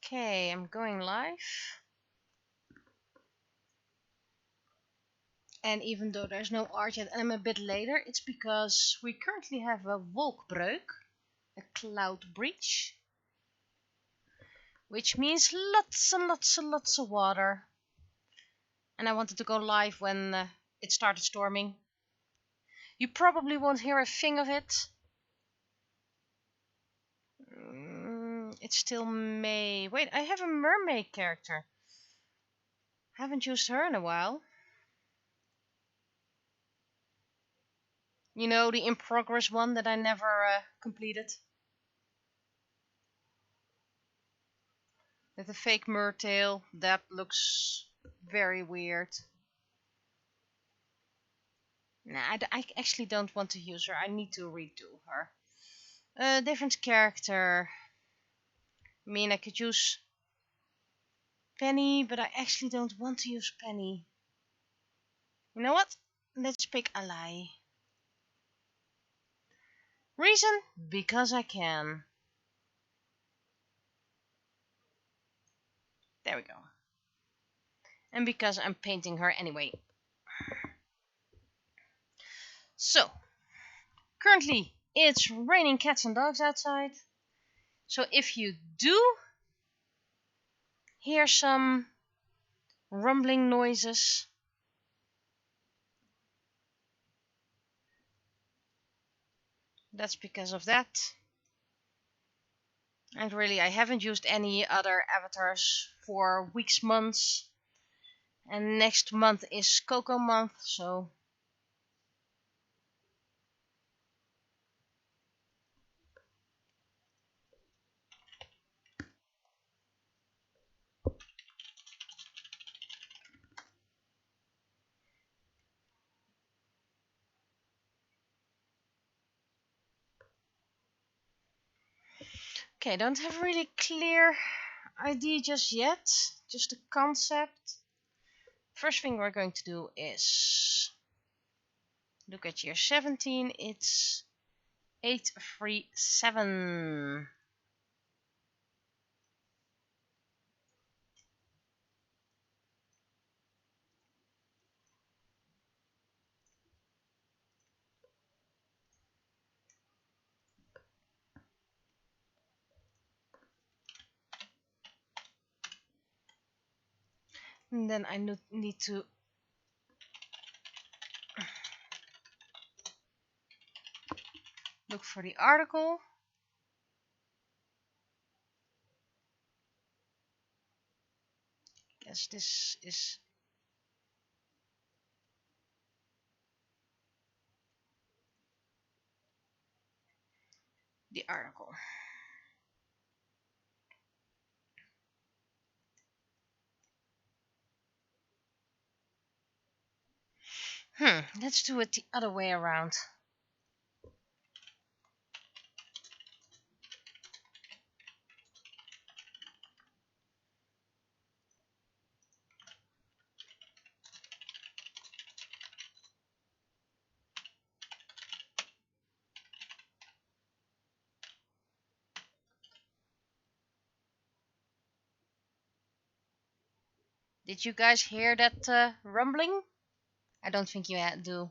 Okay, I'm going live. And even though there's no art yet and I'm a bit later, it's because we currently have a wolkbreuk, a cloud breach, which means lots and lots and lots of water. And I wanted to go live when it started storming. You probably won't hear a thing of it. It's still May. Wait, I have a mermaid character. Haven't used her in a while. You know, the in progress one that I never completed. With a fake mertail, that looks very weird. Nah, I actually don't want to use her. I need to redo her. Different character. I mean, I could use Penny, but I actually don't want to use Penny. You know what? Let's pick Ally. Reason? Because I can. There we go. And because I'm painting her anyway. So, currently it's raining cats and dogs outside. So if you do hear some rumbling noises, that's because of that. And really, I haven't used any other avatars for weeks, months. And next month is Cocoa month, so... Okay, don't have a really clear idea just yet. Just a concept. First thing we're going to do is look at year 17. It's 837. And then I need to look for the article. Guess this is the article. Let's do it the other way around. Did you guys hear that rumbling? I don't think you do.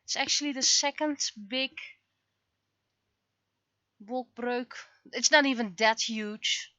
It's actually the second big wolkbreuk. It's not even that huge.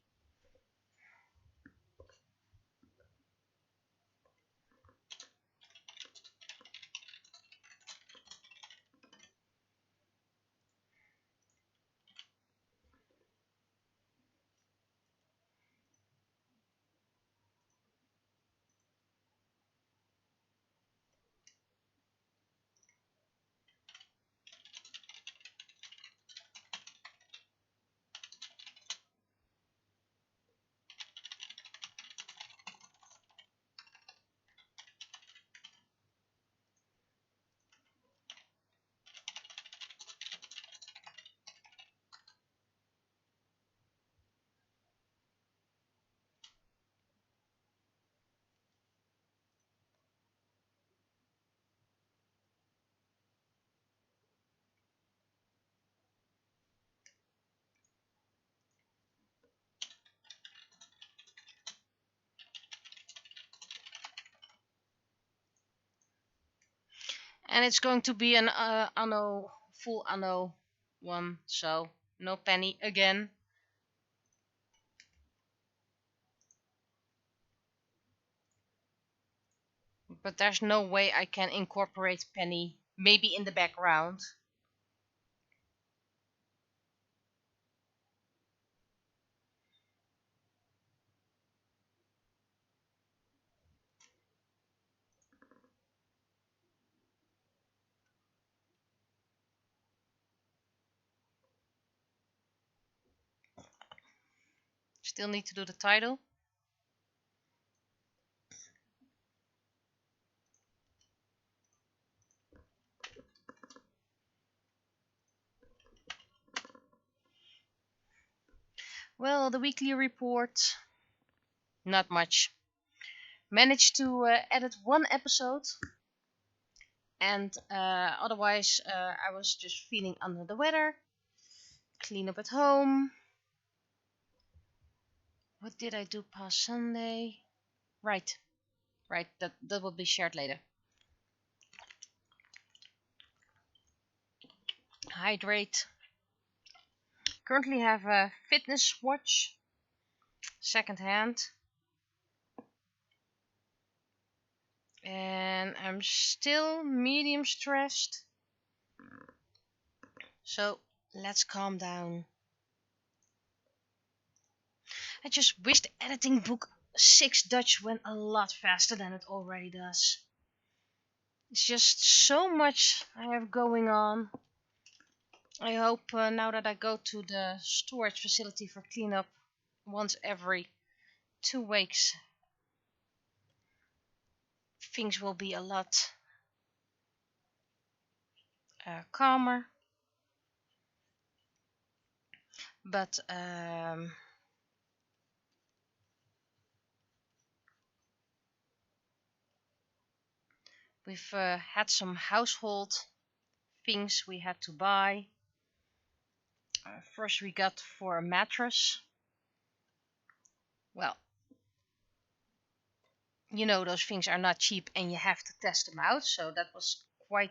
And it's going to be an anno, full anno one, so no penny again. But there's no way I can incorporate penny, maybe in the background. Still need to do the title. Well, the weekly report, not much. Managed to edit one episode, and otherwise I was just feeling under the weather. Clean up at home. What did I do past Sunday? Right, that will be shared later. Hydrate. Currently have a fitness watch, second hand. And I'm still medium stressed. So let's calm down. I just wish the editing book 6 Dutch went a lot faster than it already does. It's just so much I have going on. I hope now that I go to the storage facility for cleanup once every 2 weeks, things will be a lot calmer. But we've had some household things we had to buy. First we got for a mattress. Well, you know those things are not cheap and you have to test them out, so that was quite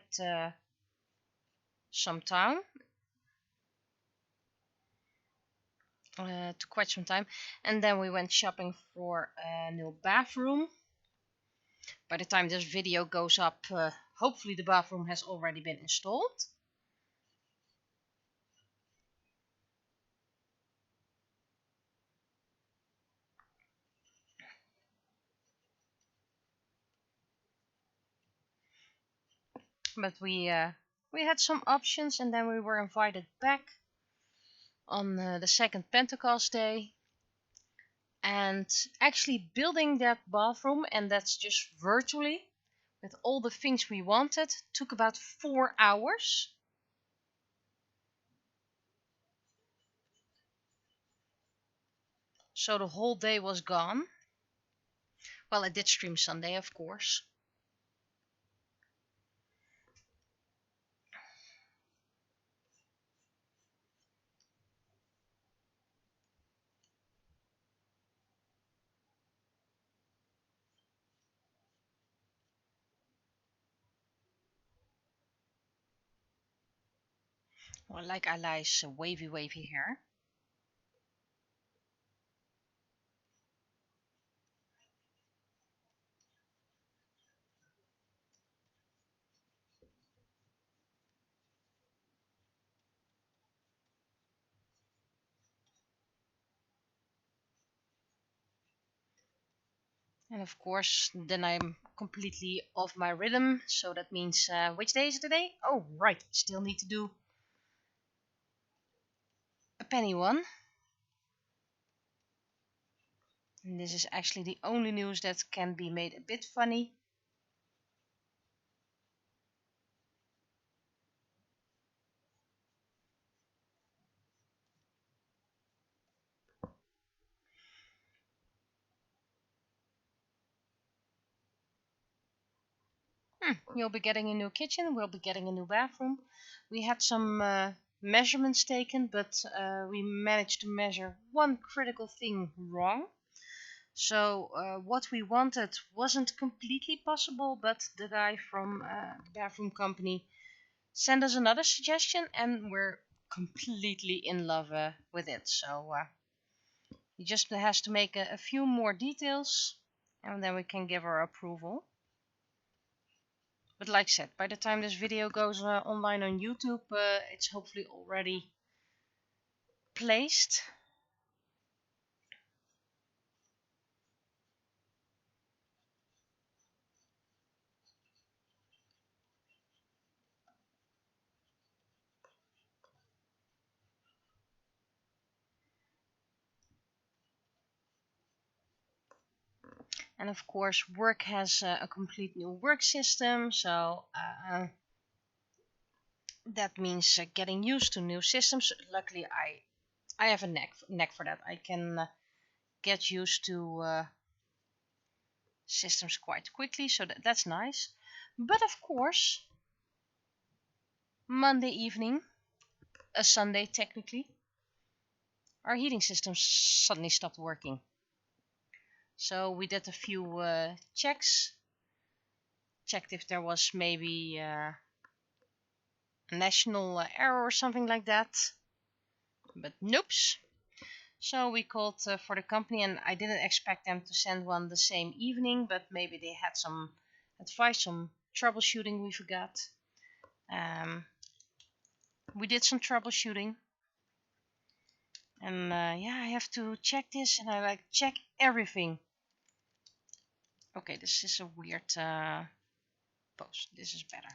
some time. Took quite some time. And then we went shopping for a new bathroom. By the time this video goes up, hopefully the bathroom has already been installed. But we had some options, and then we were invited back on the second Pentecost day. And actually building that bathroom, and that's just virtually, with all the things we wanted, took about 4 hours. So the whole day was gone. Well, I did stream Sunday, of course. Well, like Ali's wavy hair. And of course, then I'm completely off my rhythm. So that means, which day is it today? Oh, right. Still need to do a penny one. And this is actually the only news that can be made a bit funny. You'll be getting a new kitchen. We'll be getting a new bathroom. We had some measurements taken, but we managed to measure one critical thing wrong. So what we wanted wasn't completely possible, but the guy from the bathroom company sent us another suggestion, and we're completely in love with it. So he just has to make a few more details, and then we can give our approval. But like I said, by the time this video goes online on YouTube, it's hopefully already placed. And of course, work has a complete new work system, so that means getting used to new systems. Luckily, I have a knack for that. I can get used to systems quite quickly, so that's nice. But of course, Monday evening, a Sunday technically, our heating system suddenly stopped working. So we did a few checks, checked if there was maybe a national error or something like that, but nope. So we called for the company, and I didn't expect them to send one the same evening, but maybe they had some advice, some troubleshooting we forgot. We did some troubleshooting, and yeah, I have to check this, and I check everything. Okay, this is a weird post. This is better.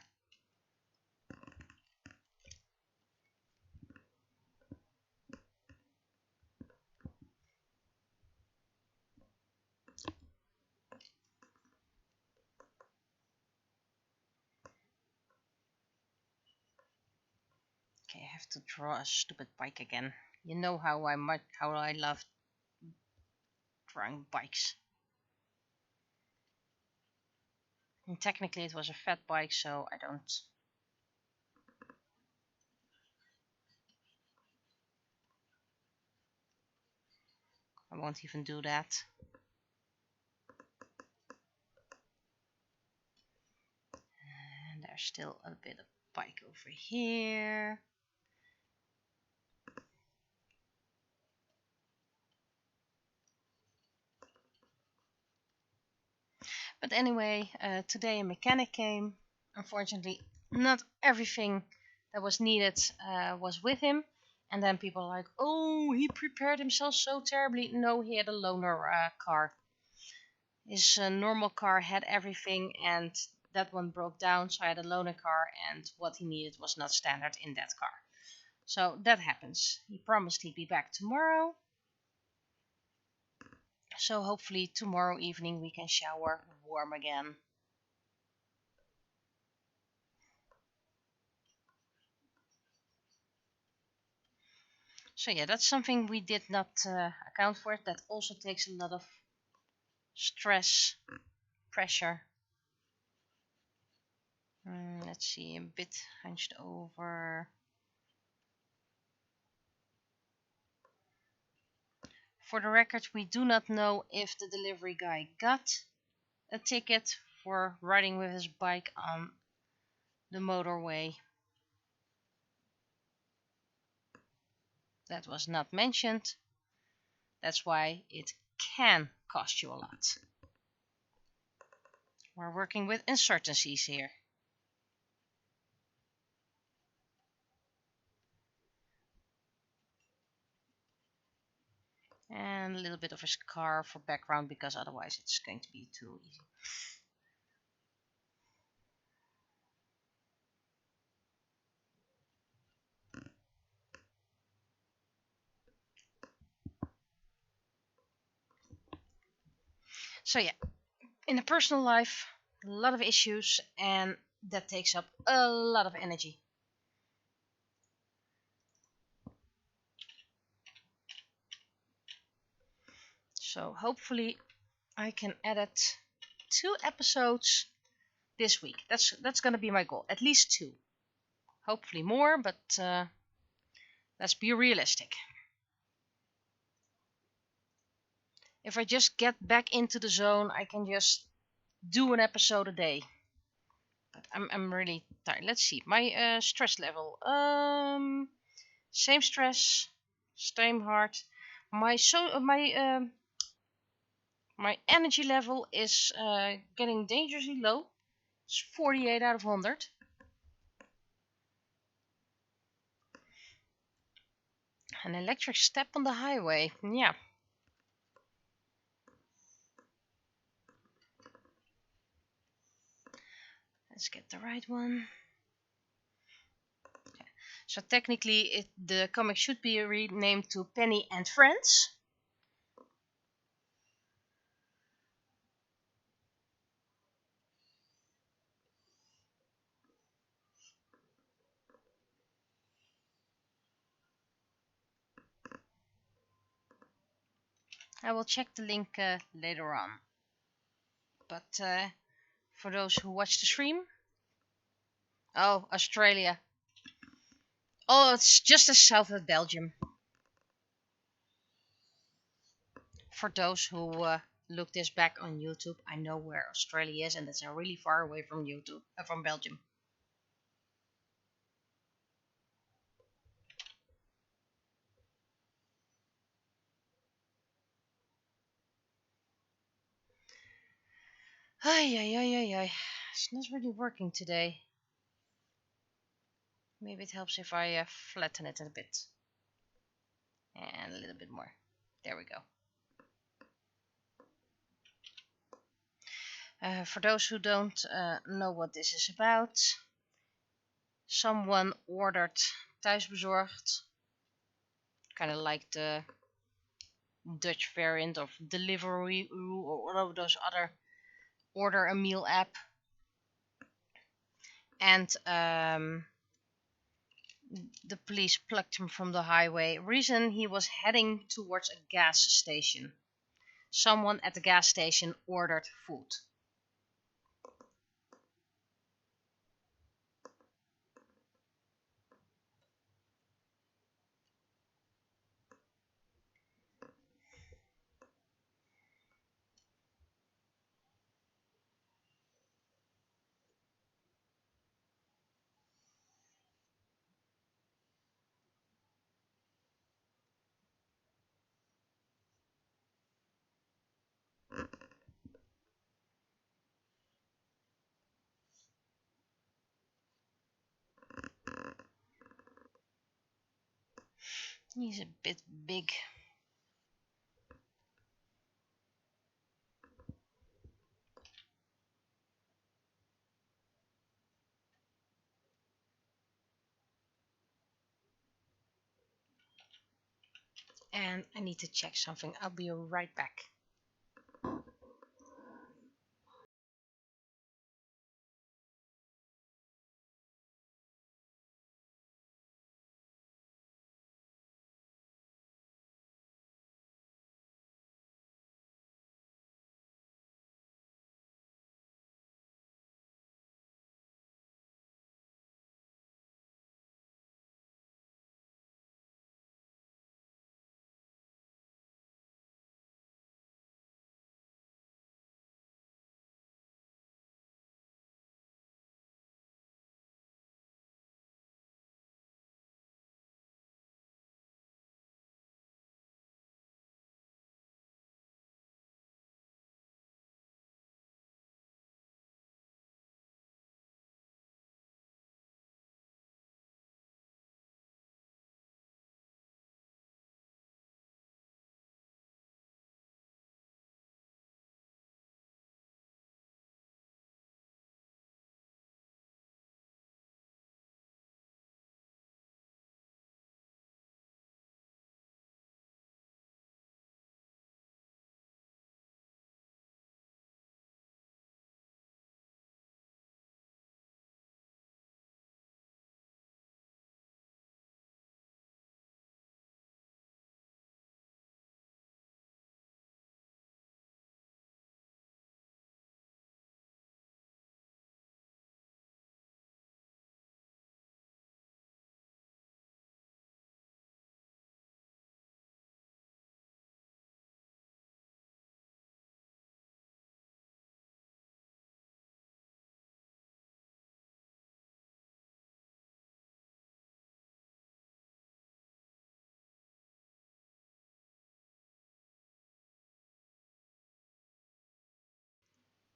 Okay, I have to draw a stupid bike again. You know how I love drawing bikes. And technically it was a fat bike, so I won't even do that. And there's still a bit of bike over here. But anyway, today a mechanic came. Unfortunately, not everything that was needed was with him. And then people are like, oh, he prepared himself so terribly. No, he had a loaner car. His normal car had everything, and that one broke down, so I had a loaner car, and what he needed was not standard in that car. So that happens. He promised he'd be back tomorrow. So hopefully tomorrow evening we can shower warm again. So yeah, that's something we did not account for. That also takes a lot of stress, pressure. Let's see, a bit hunched over. For the record, we do not know if the delivery guy got a ticket for riding with his bike on the motorway. That was not mentioned. That's why it can cost you a lot. We're working with uncertainties here. And a little bit of a scar for background, because otherwise it's going to be too easy. So yeah, in a personal life, a lot of issues, and that takes up a lot of energy. So hopefully I can edit 2 episodes this week. That's gonna be my goal, at least 2. Hopefully more, but let's be realistic. If I just get back into the zone, I can just do an episode a day. But I'm really tired. Let's see. My stress level. Same stress, same heart. My energy level is getting dangerously low. It's 48 out of 100. An electric step on the highway. Yeah. Let's get the right one. Okay. So technically, the comic should be renamed to Penny and Friends. I will check the link later on. But for those who watch the stream, oh, Australia. Oh, it's just as south of Belgium. For those who look this back on YouTube, I know where Australia is, and that's really far away from YouTube, from Belgium. Ay, ay, ay, ay, ay. It's not really working today. Maybe it helps if I flatten it a bit. And a little bit more. There we go. For those who don't know what this is about, someone ordered thuisbezorgd, kind of like the Dutch variant of Deliveroo or one of those other order a meal app. And the police plucked him from the highway. Reason, he was heading towards a gas station. Someone at the gas station ordered food. He's a bit big. And I need to check something. I'll be right back.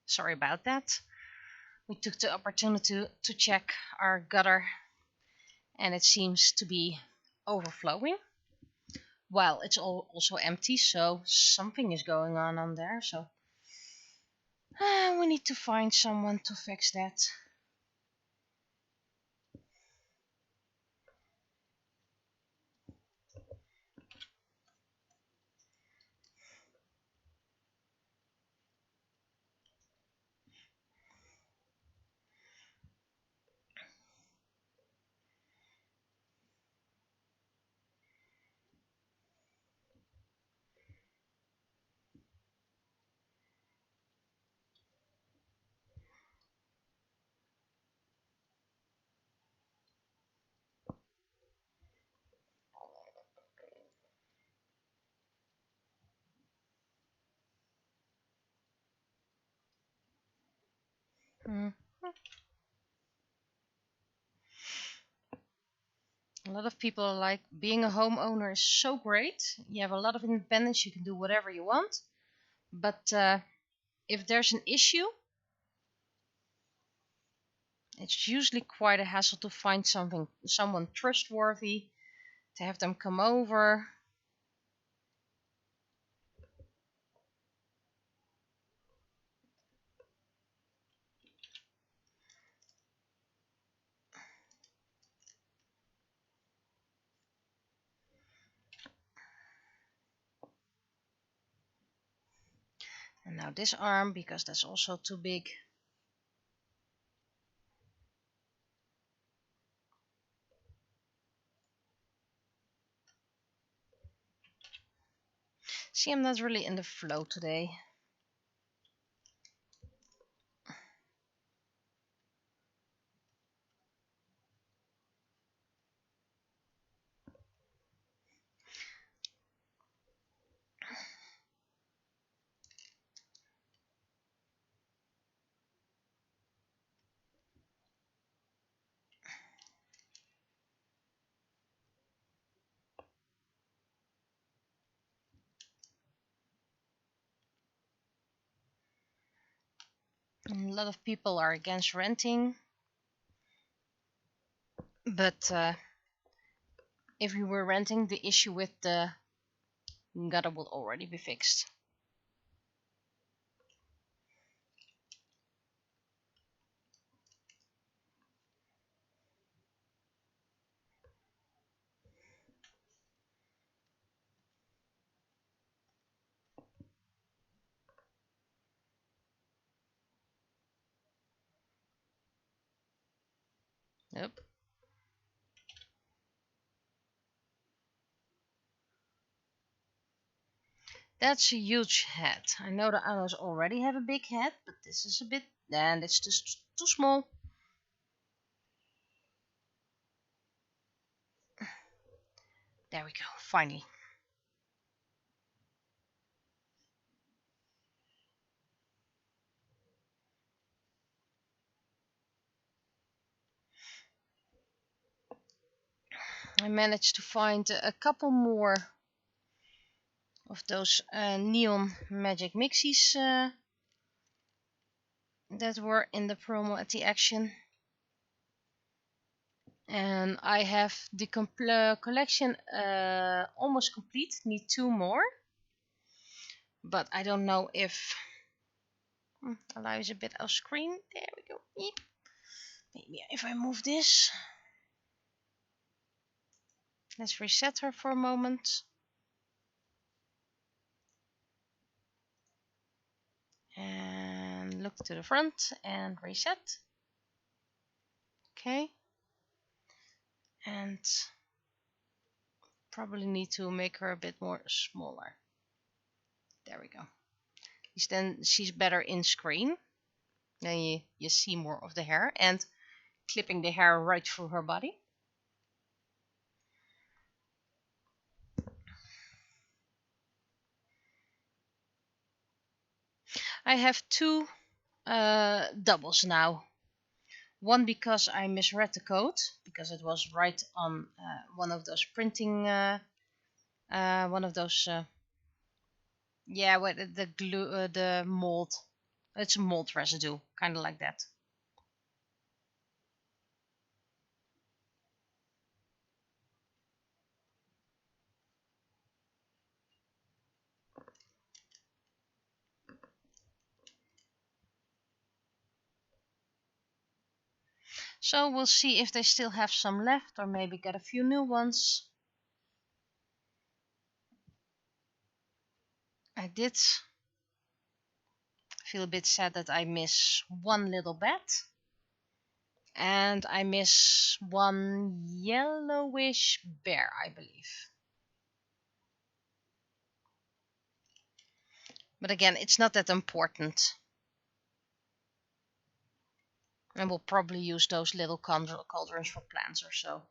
Sorry about that. We took the opportunity to check our gutter, and it seems to be overflowing. Well, it's all also empty, so something is going on there. So we need to find someone to fix that. Mm. A lot of people are like, being a homeowner is so great. You have a lot of independence. You can do whatever you want. But if there's an issue, it's usually quite a hassle to find someone trustworthy, to have them come over. And now this arm, because that's also too big. See, I'm not really in the flow today. And a lot of people are against renting. But if we were renting, the issue with the gutter would already be fixed. Yep. That's a huge head. I know the others already have a big head, but this is a bit, and it's just too small. There we go, finally. I managed to find a couple more of those neon magic mixies that were in the promo at the Action. And I have the collection almost complete. Need 2 more. But I don't know if... allow is a bit off screen. There we go. Eep. Maybe if I move this. Let's reset her for a moment. And look to the front and reset. Okay. And probably need to make her a bit more smaller. There we go. Then she's better in screen. Then you see more of the hair, and clipping the hair right through her body. I have 2 doubles now. One because I misread the code, because it was right on one of those printing, one of those, yeah, the glue, the mold It's a mold residue, kind of like that. So we'll see if they still have some left, or maybe get a few new ones. I did feel a bit sad that I miss one little bat. And I miss one yellowish bear, I believe. But again, it's not that important. And we'll probably use those little cauldrons for plants or so.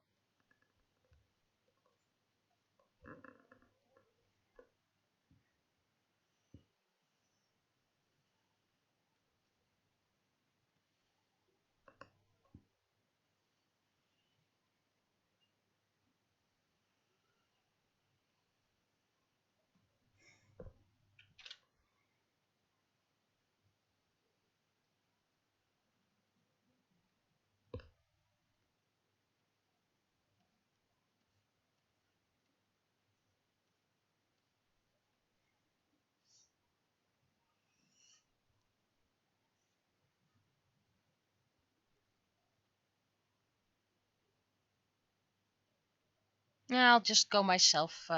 Yeah, I'll just go myself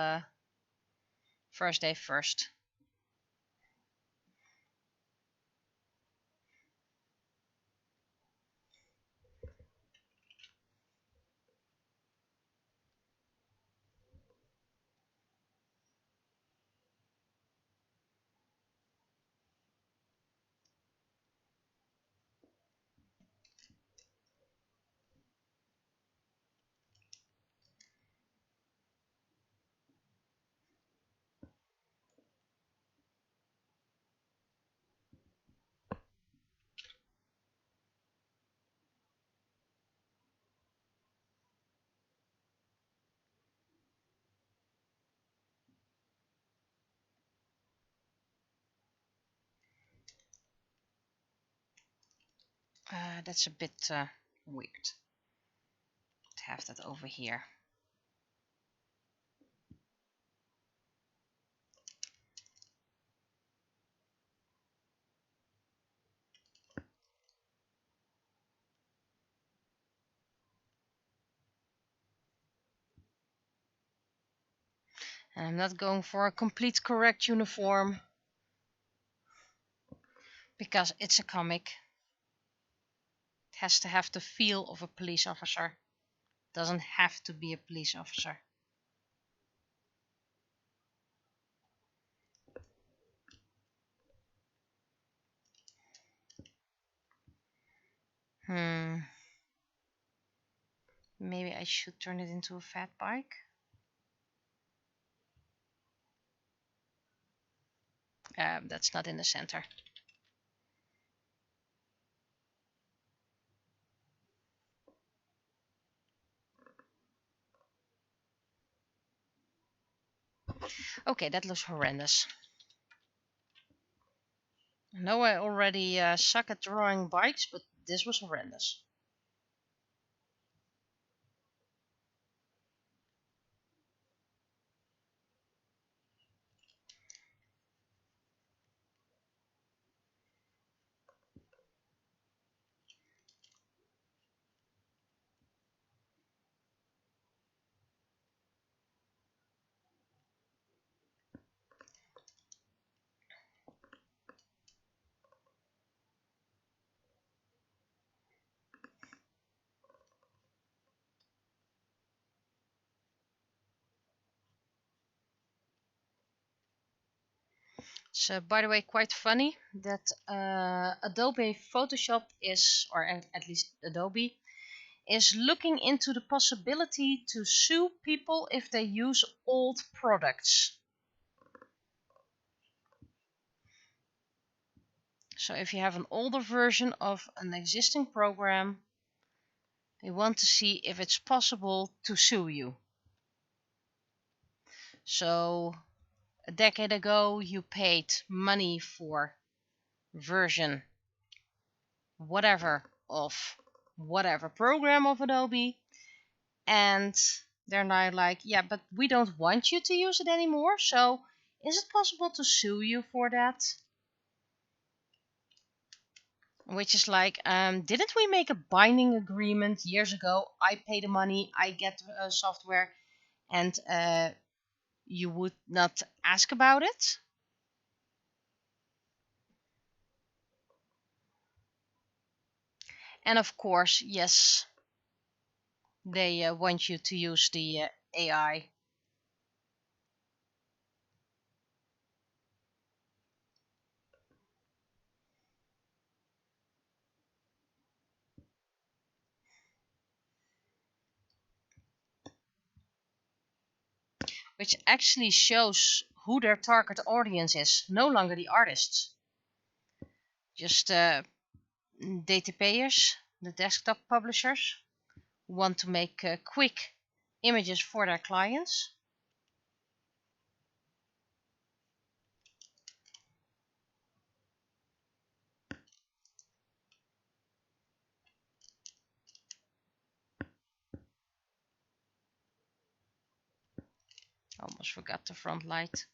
first day first. That's a bit weird to have that over here. And I'm not going for a complete correct uniform because it's a comic. It has to have the feel of a police officer. Doesn't have to be a police officer. Maybe I should turn it into a fat bike. That's not in the center. Okay, that looks horrendous. I know I already suck at drawing bikes, but this was horrendous. So, by the way, quite funny that Adobe Photoshop is, or at least Adobe, is looking into the possibility to sue people if they use old products. So if you have an older version of an existing program, they want to see if it's possible to sue you. So a decade ago you paid money for version whatever of whatever program of Adobe, and they're now like, yeah, but we don't want you to use it anymore, so is it possible to sue you for that? Which is like, didn't we make a binding agreement years ago? I pay the money, I get software, and you would not ask about it? And of course, yes, they want you to use the AI. Which actually shows who their target audience is, no longer the artists. Just data payers, the desktop publishers, who want to make quick images for their clients. Almost forgot the front light.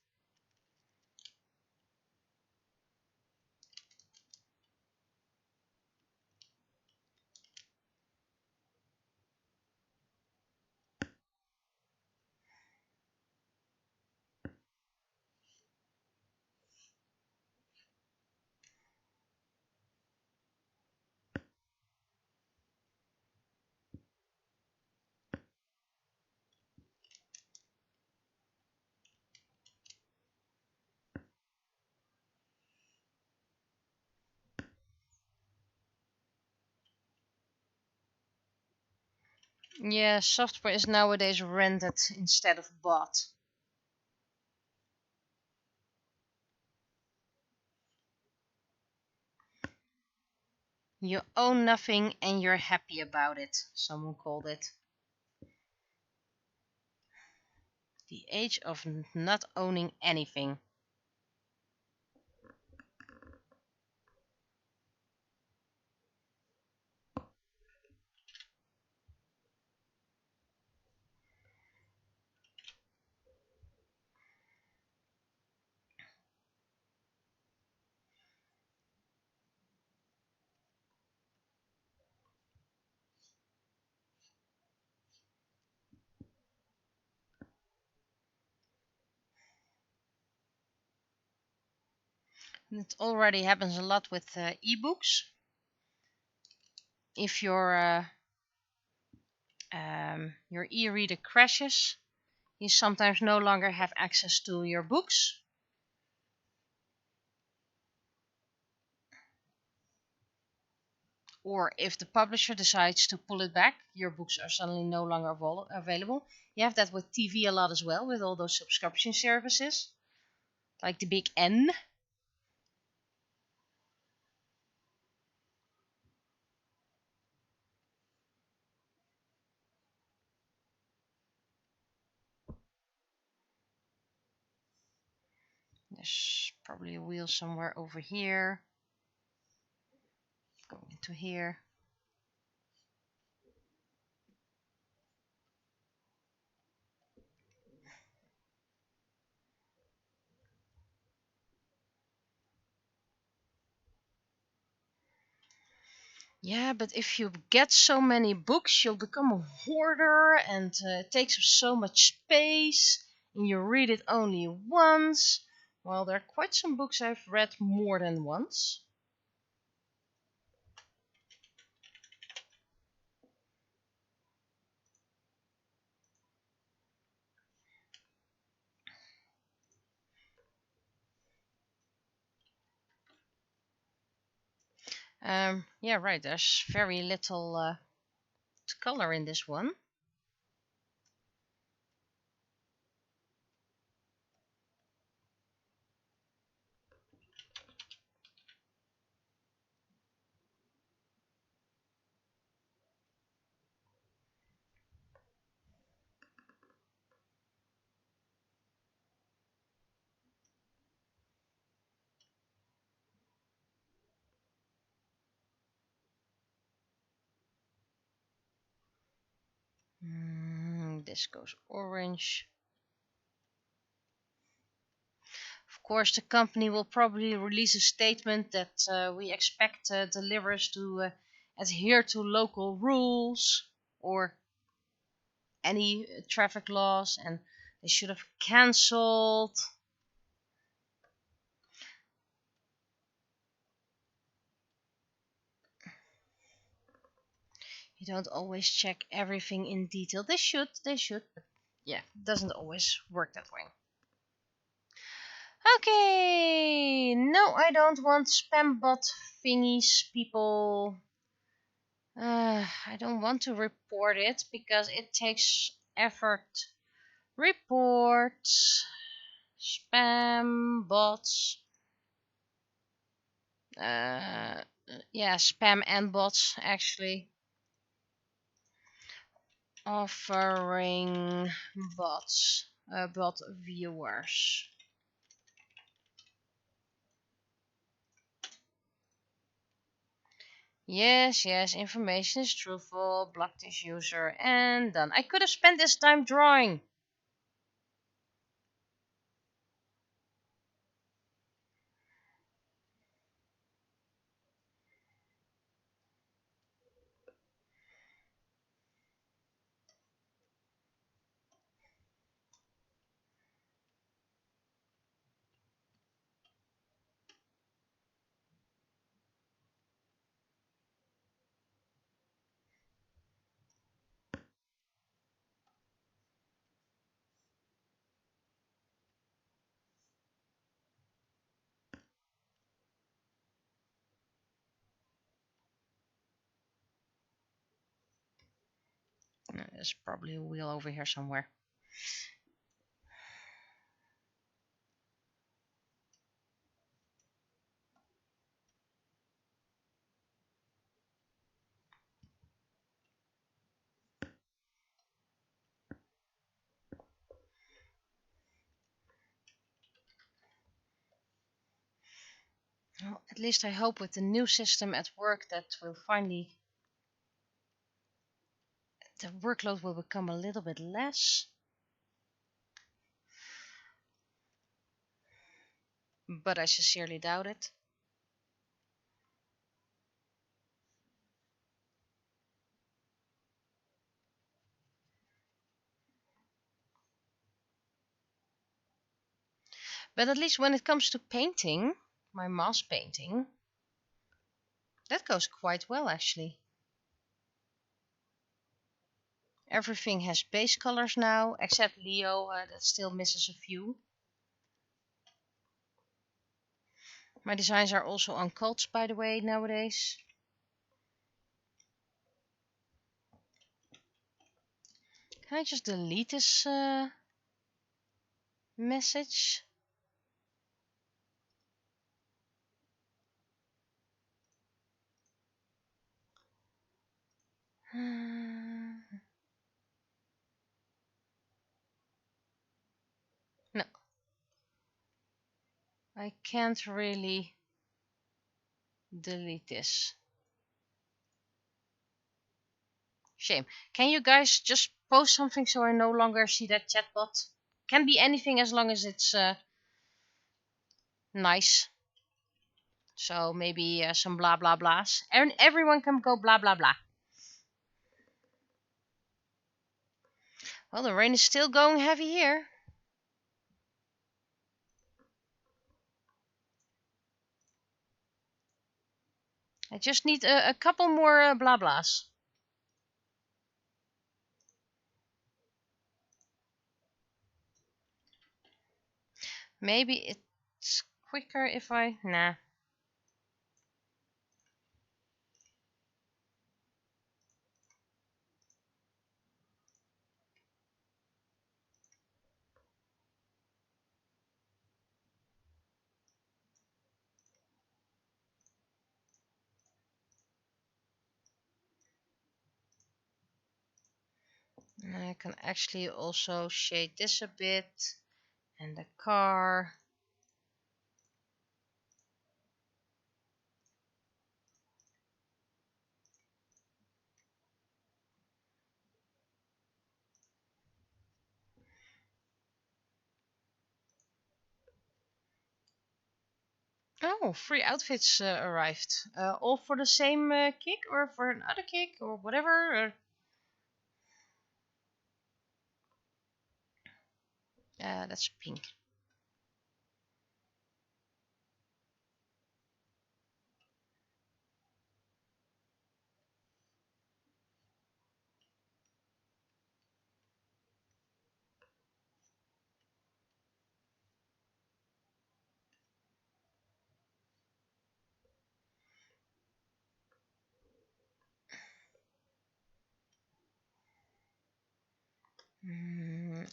Yeah, software is nowadays rented instead of bought. You own nothing and you're happy about it, someone called it. The age of not owning anything. It already happens a lot with ebooks. If your e-reader crashes, you sometimes no longer have access to your books. Or if the publisher decides to pull it back, your books are suddenly no longer available. You have that with TV a lot as well, with all those subscription services, like the big N. There's probably a wheel somewhere over here. Going into here. Yeah, but if you get so many books, you'll become a hoarder, and it takes up so much space, and you read it only once. Well, there are quite some books I've read more than once. Yeah, right, there's very little color in this one. This goes orange. Of course, the company will probably release a statement that we expect deliverers to adhere to local rules or any traffic laws, and they should have cancelled. You don't always check everything in detail. They should, but yeah, it doesn't always work that way. Okay, no, I don't want spam bot thingies, people. I don't want to report it because it takes effort. Reports, spam bots. Yeah, spam and bots actually. Offering bots, bot viewers. Yes, information is truthful. Block this user and done. I could have spent this time drawing. There's probably a wheel over here somewhere. Well, at least I hope with the new system at work that will finally the workload will become a little bit less. But I sincerely doubt it. But at least when it comes to painting, my mask painting, that goes quite well actually. Everything has base colors now, except Leo, that still misses a few. My designs are also on cults, by the way, nowadays. Can I just delete this message? No, I can't really delete this. Shame. Can you guys just post something so I no longer see that chatbot? Can be anything as long as it's nice. So maybe some blah blah blahs. And everyone can go blah blah blah. Well, the rain is still going heavy here. I just need a couple more blah blahs. Maybe it's quicker if I... Nah. I can actually also shade this a bit. And the car. Oh, free outfits arrived. All for the same kick or for another kick or whatever? That's pink.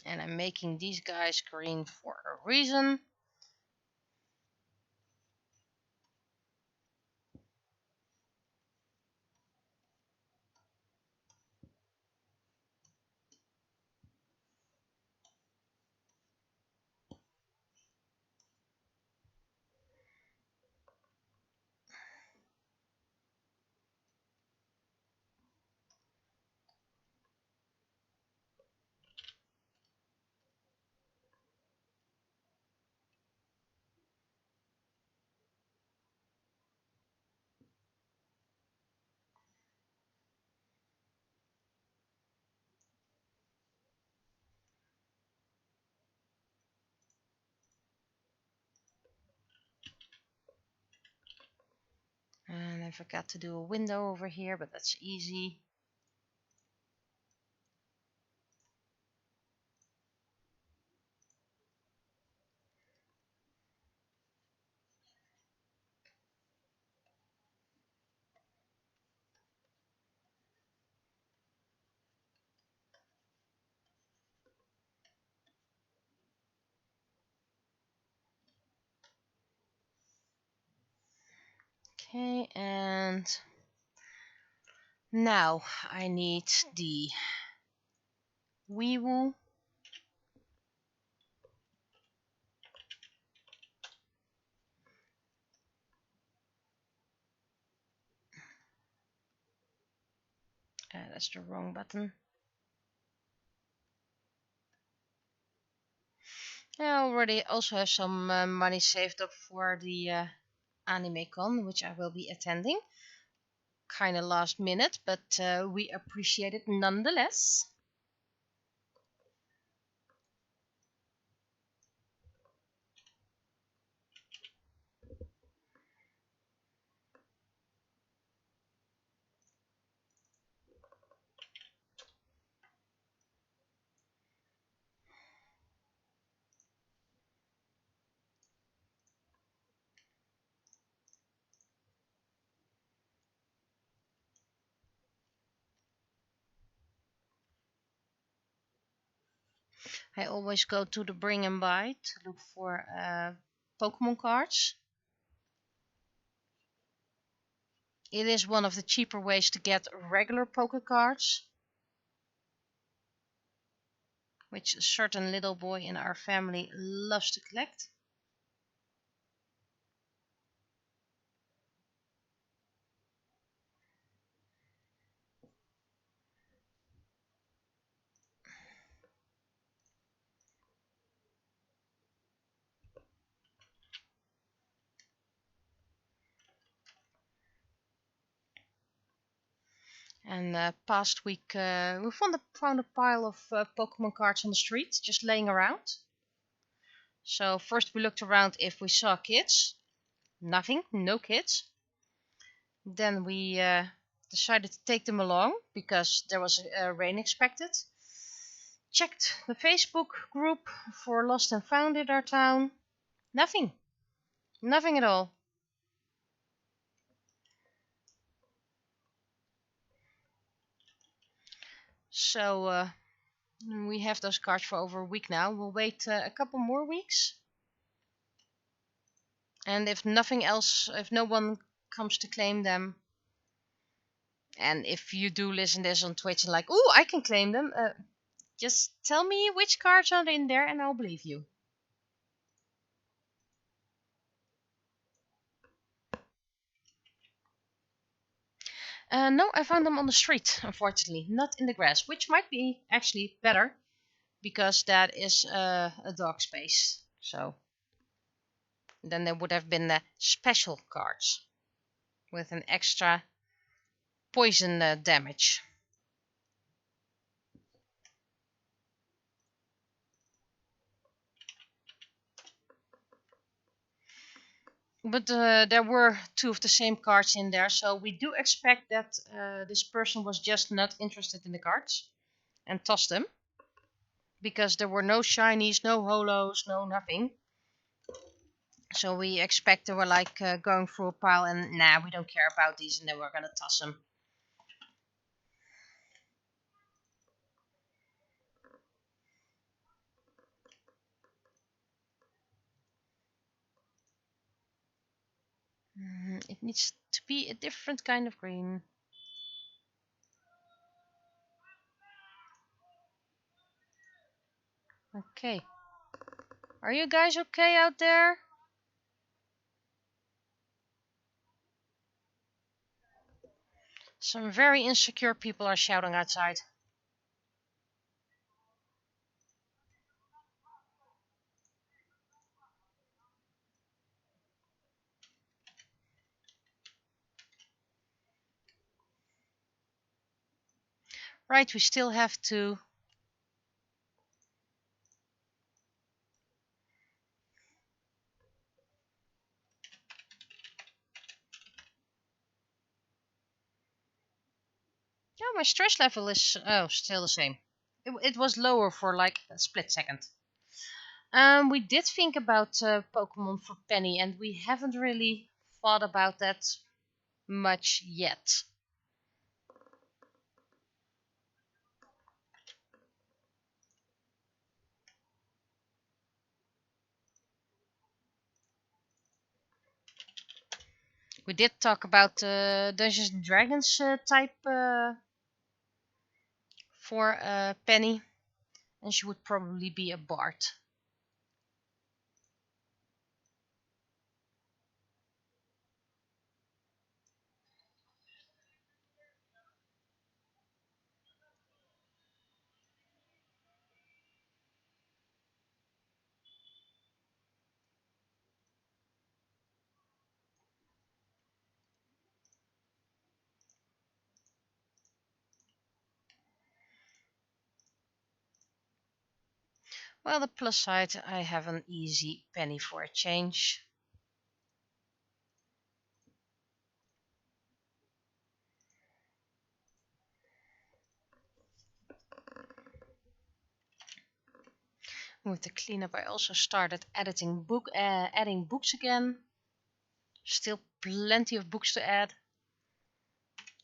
And I'm making these guys green for a reason. And I forgot to do a window over here, but that's easy. Okay, and now I need the wee woo. That's the wrong button. I already also have some money saved up for the anime con, which I will be attending. Kind of last minute, but we appreciate it nonetheless. I always go to the bring and buy to look for Pokemon cards. It is one of the cheaper ways to get regular Poké cards, which a certain little boy in our family loves to collect. And past week we found a pile of Pokemon cards on the street, just laying around. So first we looked around if we saw kids. Nothing, no kids. Then we decided to take them along because there was rain expected. Checked the Facebook group for lost and found in our town. Nothing. Nothing at all. So we have those cards for over a week now. We'll wait a couple more weeks. And if nothing else, if no one comes to claim them, and if you do listen to this on Twitch and like, oh, I can claim them, just tell me which cards are in there and I'll believe you. No, I found them on the street, unfortunately, not in the grass, which might be actually better because that is a dog space. So Then there would have been the special cards with an extra poison damage. But there were 2 of the same cards in there, so we do expect that this person was just not interested in the cards and tossed them. Because there were no shinies, no holos, no nothing. So we expect they were like going through a pile and nah, we don't care about these, and then we're gonna toss them. It needs to be a different kind of green. Okay. Are you guys okay out there? Some very insecure people are shouting outside. Right, we still have to... Yeah, my stress level is still the same. It was lower for like a split second. We did think about Pokemon for Penny, and we haven't really thought about that much yet. We did talk about Dungeons and Dragons type for Penny, and she would probably be a bard. Well, the plus side, I have an easy Penny for a change. With the cleanup, I also started adding books again. Still plenty of books to add.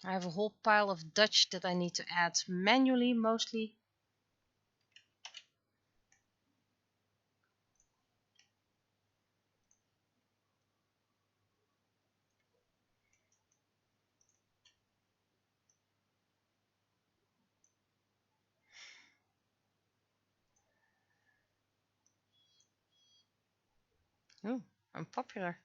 I have a whole pile of Dutch that I need to add manually, mostly. Oh, I'm popular.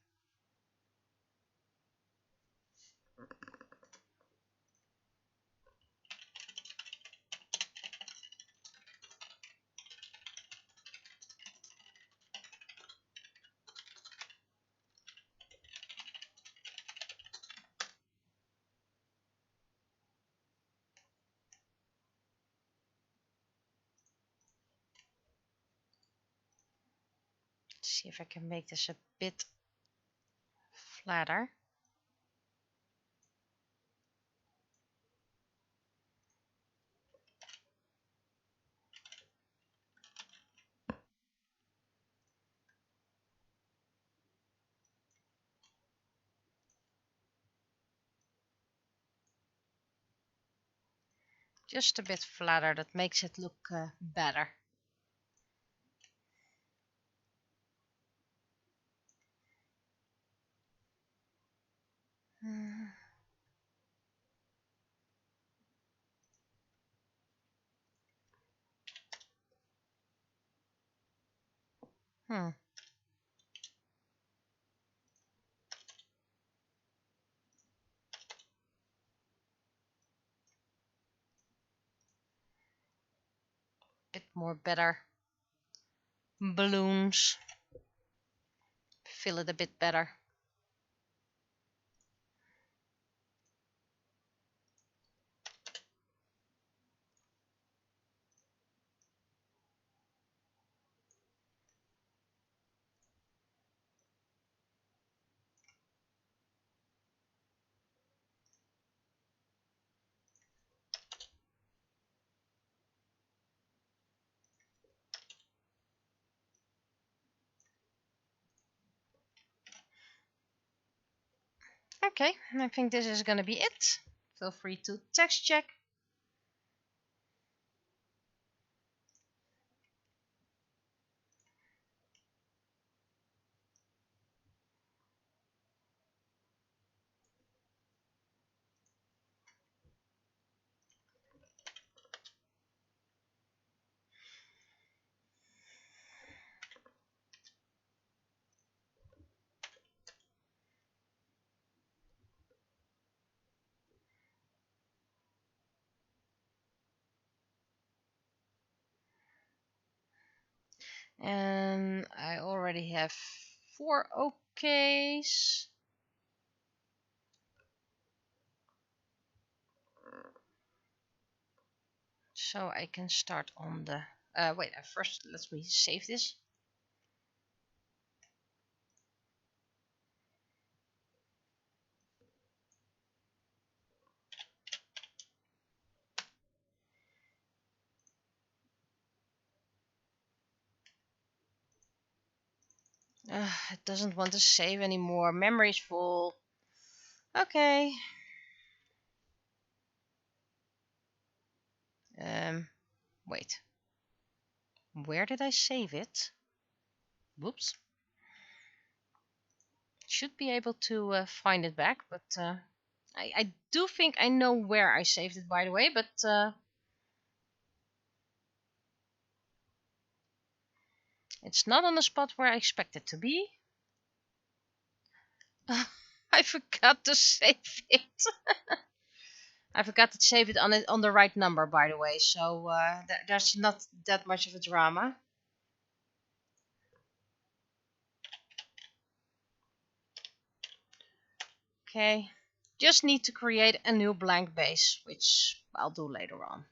Let's see if I can make this a bit flatter. Just a bit flatter, that makes it look better. Hmm. Bit more better balloons. fill it a bit better. Okay, I think this is gonna be it. Feel free to text check. And I already have 4 okays. So I can start on the... wait, first let me save this. It doesn't want to save anymore. Memory's full. Okay. Wait. Where did I save it? Whoops. Should be able to find it back, but I do think I know where I saved it, by the way, but it's not on the spot where I expect it to be. I forgot to save it. I forgot to save it on the right number, by the way, so there's not that much of a drama. Okay, just need to create a new blank base, which I'll do later on.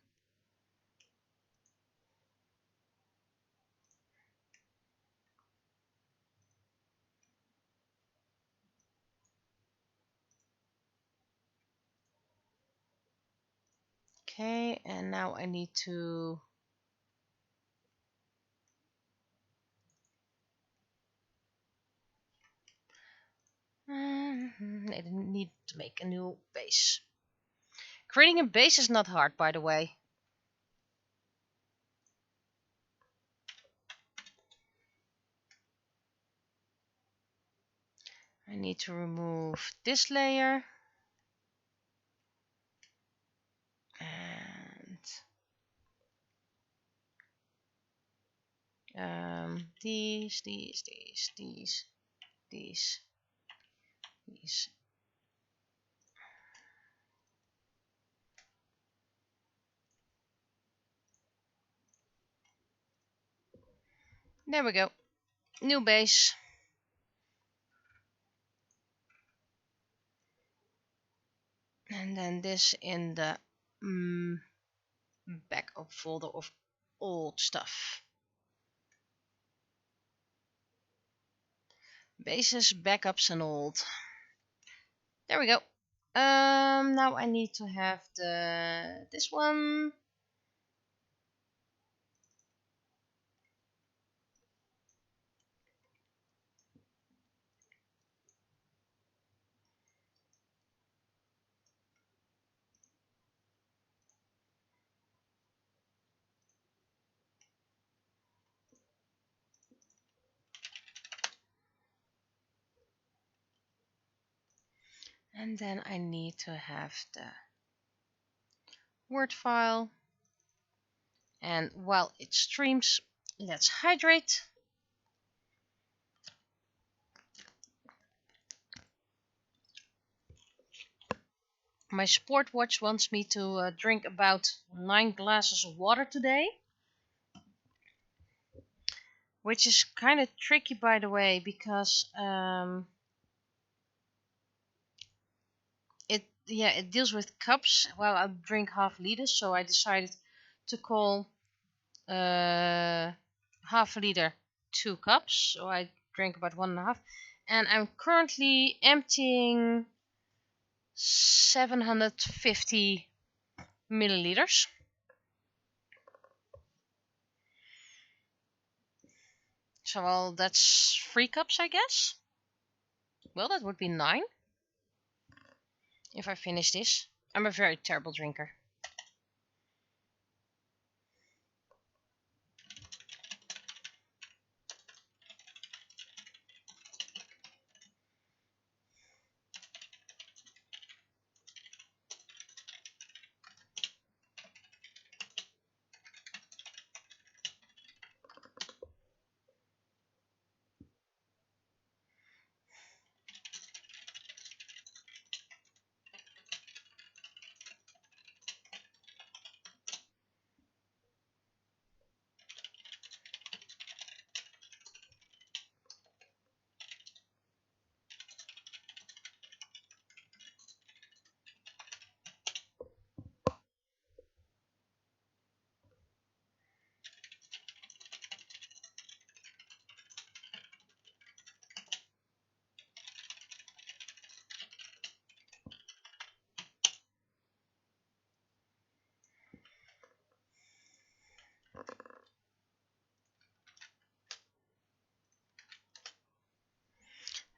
Okay, and now I need to... I need to make a new base. Creating a base is not hard, by the way. I need to remove this layer. And these. There we go. New base. And then this in the backup folder of old stuff. Bases, backups and old. There we go. Now I need to have this one. And then I need to have the Word file. And while it streams, let's hydrate. My sport watch wants me to drink about 9 glasses of water today. which is kind of tricky, by the way, because it deals with cups. Well, I drink half liters, so I decided to call half a liter 2 cups. So I drink about 1.5, and I'm currently emptying 750 milliliters. So well, that's 3 cups, I guess. Well, that would be 9 if I finish this. I'm a very terrible drinker.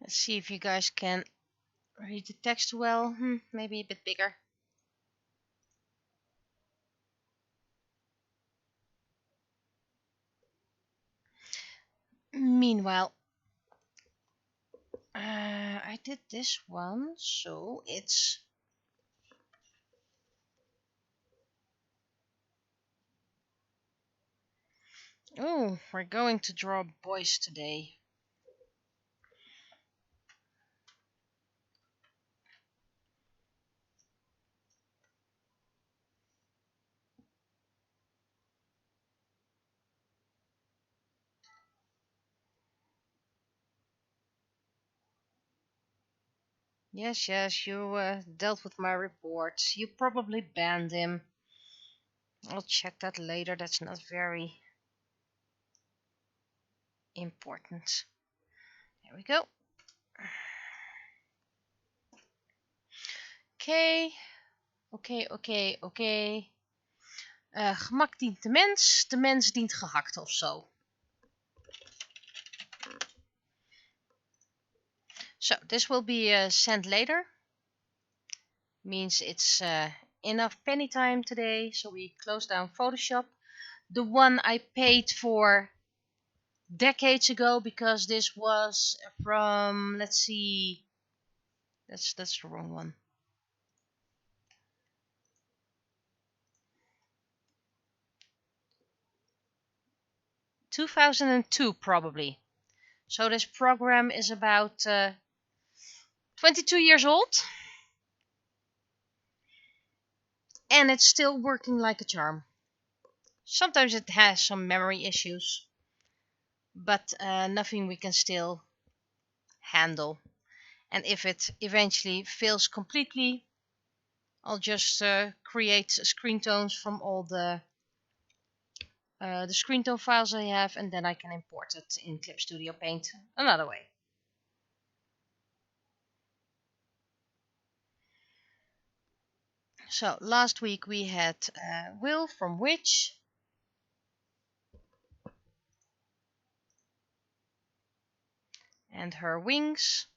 Let's see if you guys can read the text well. Maybe a bit bigger. Meanwhile, I did this one, so it's we're going to draw boys today. Yes, you dealt with my report. You probably banned him. I'll check that later. That's not very important. There we go. Oké. Gemak dient de mens dient gehakt of zo. So this will be sent later. Means it's enough penny time today, so we close down Photoshop. The one I paid for decades ago, because this was from, let's see, that's the wrong one. ...2002 probably. So this program is about 22 years old. And it's still working like a charm. Sometimes it has some memory issues, but nothing we can still handle. And if it eventually fails completely, I'll just create screen tones from all the screen tone files I have, and then I can import it in Clip Studio Paint another way. So last week we had Will from Witch. And her wings.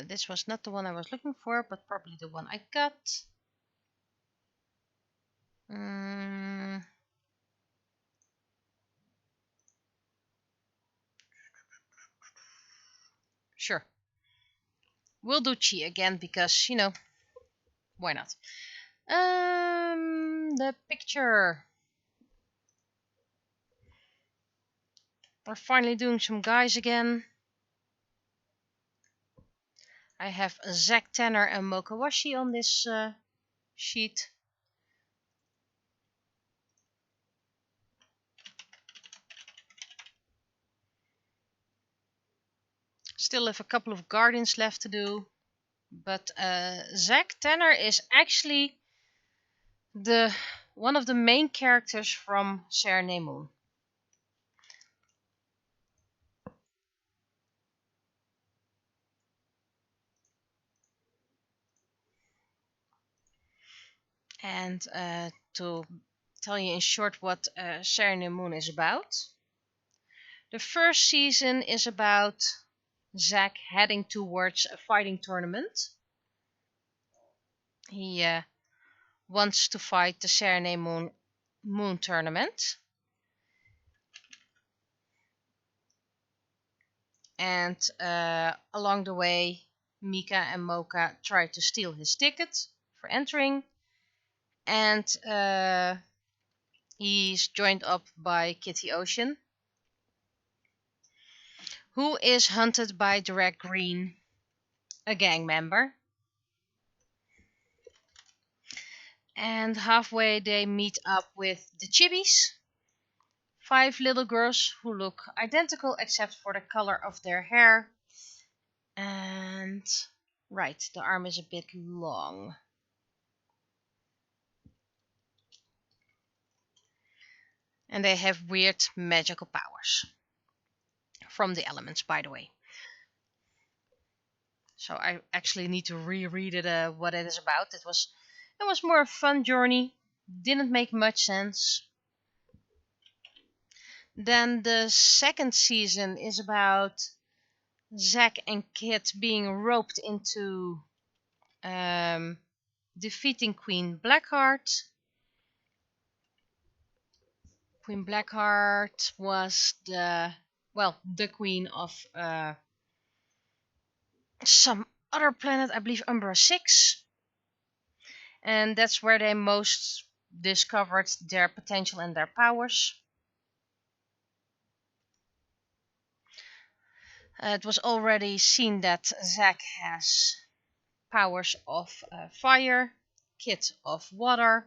This was not the one I was looking for, but probably the one I got. Sure. We'll do Chi again because, you know, why not? The picture. We're finally doing some guys again. I have Zack Tanner and Mokawashi on this sheet. Still have a couple of guardians left to do. But Zack Tanner is actually one of the main characters from Serenade Moon. And to tell you in short what Serenade Moon is about. The first season is about Zack heading towards a fighting tournament. He wants to fight the Serenade Moon tournament. And along the way, Mika and Mocha try to steal his ticket for entering. And he's joined up by Kitty Ocean, who is hunted by Direct Green, a gang member. And halfway they meet up with the Chibis, 5 little girls who look identical except for the color of their hair. And right, the arm is a bit long. And they have weird magical powers. From the elements, by the way. So I actually need to reread it, what it is about. It was more a fun journey. Didn't make much sense. Then the second season is about Zack and Kit being roped into defeating Queen Blackheart. Queen Blackheart was the queen of some other planet, I believe Umbra 6. And that's where they most discovered their potential and their powers. It was already seen that Zack has powers of fire, Kit of water.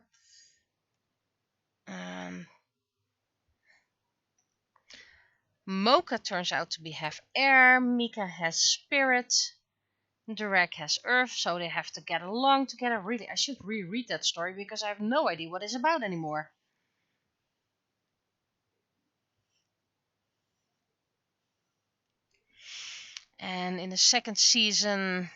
Mocha turns out to have air, Mika has spirit, Direct has earth, so they have to get along together. Really, I should reread that story because I have no idea what it's about anymore. And in the second season,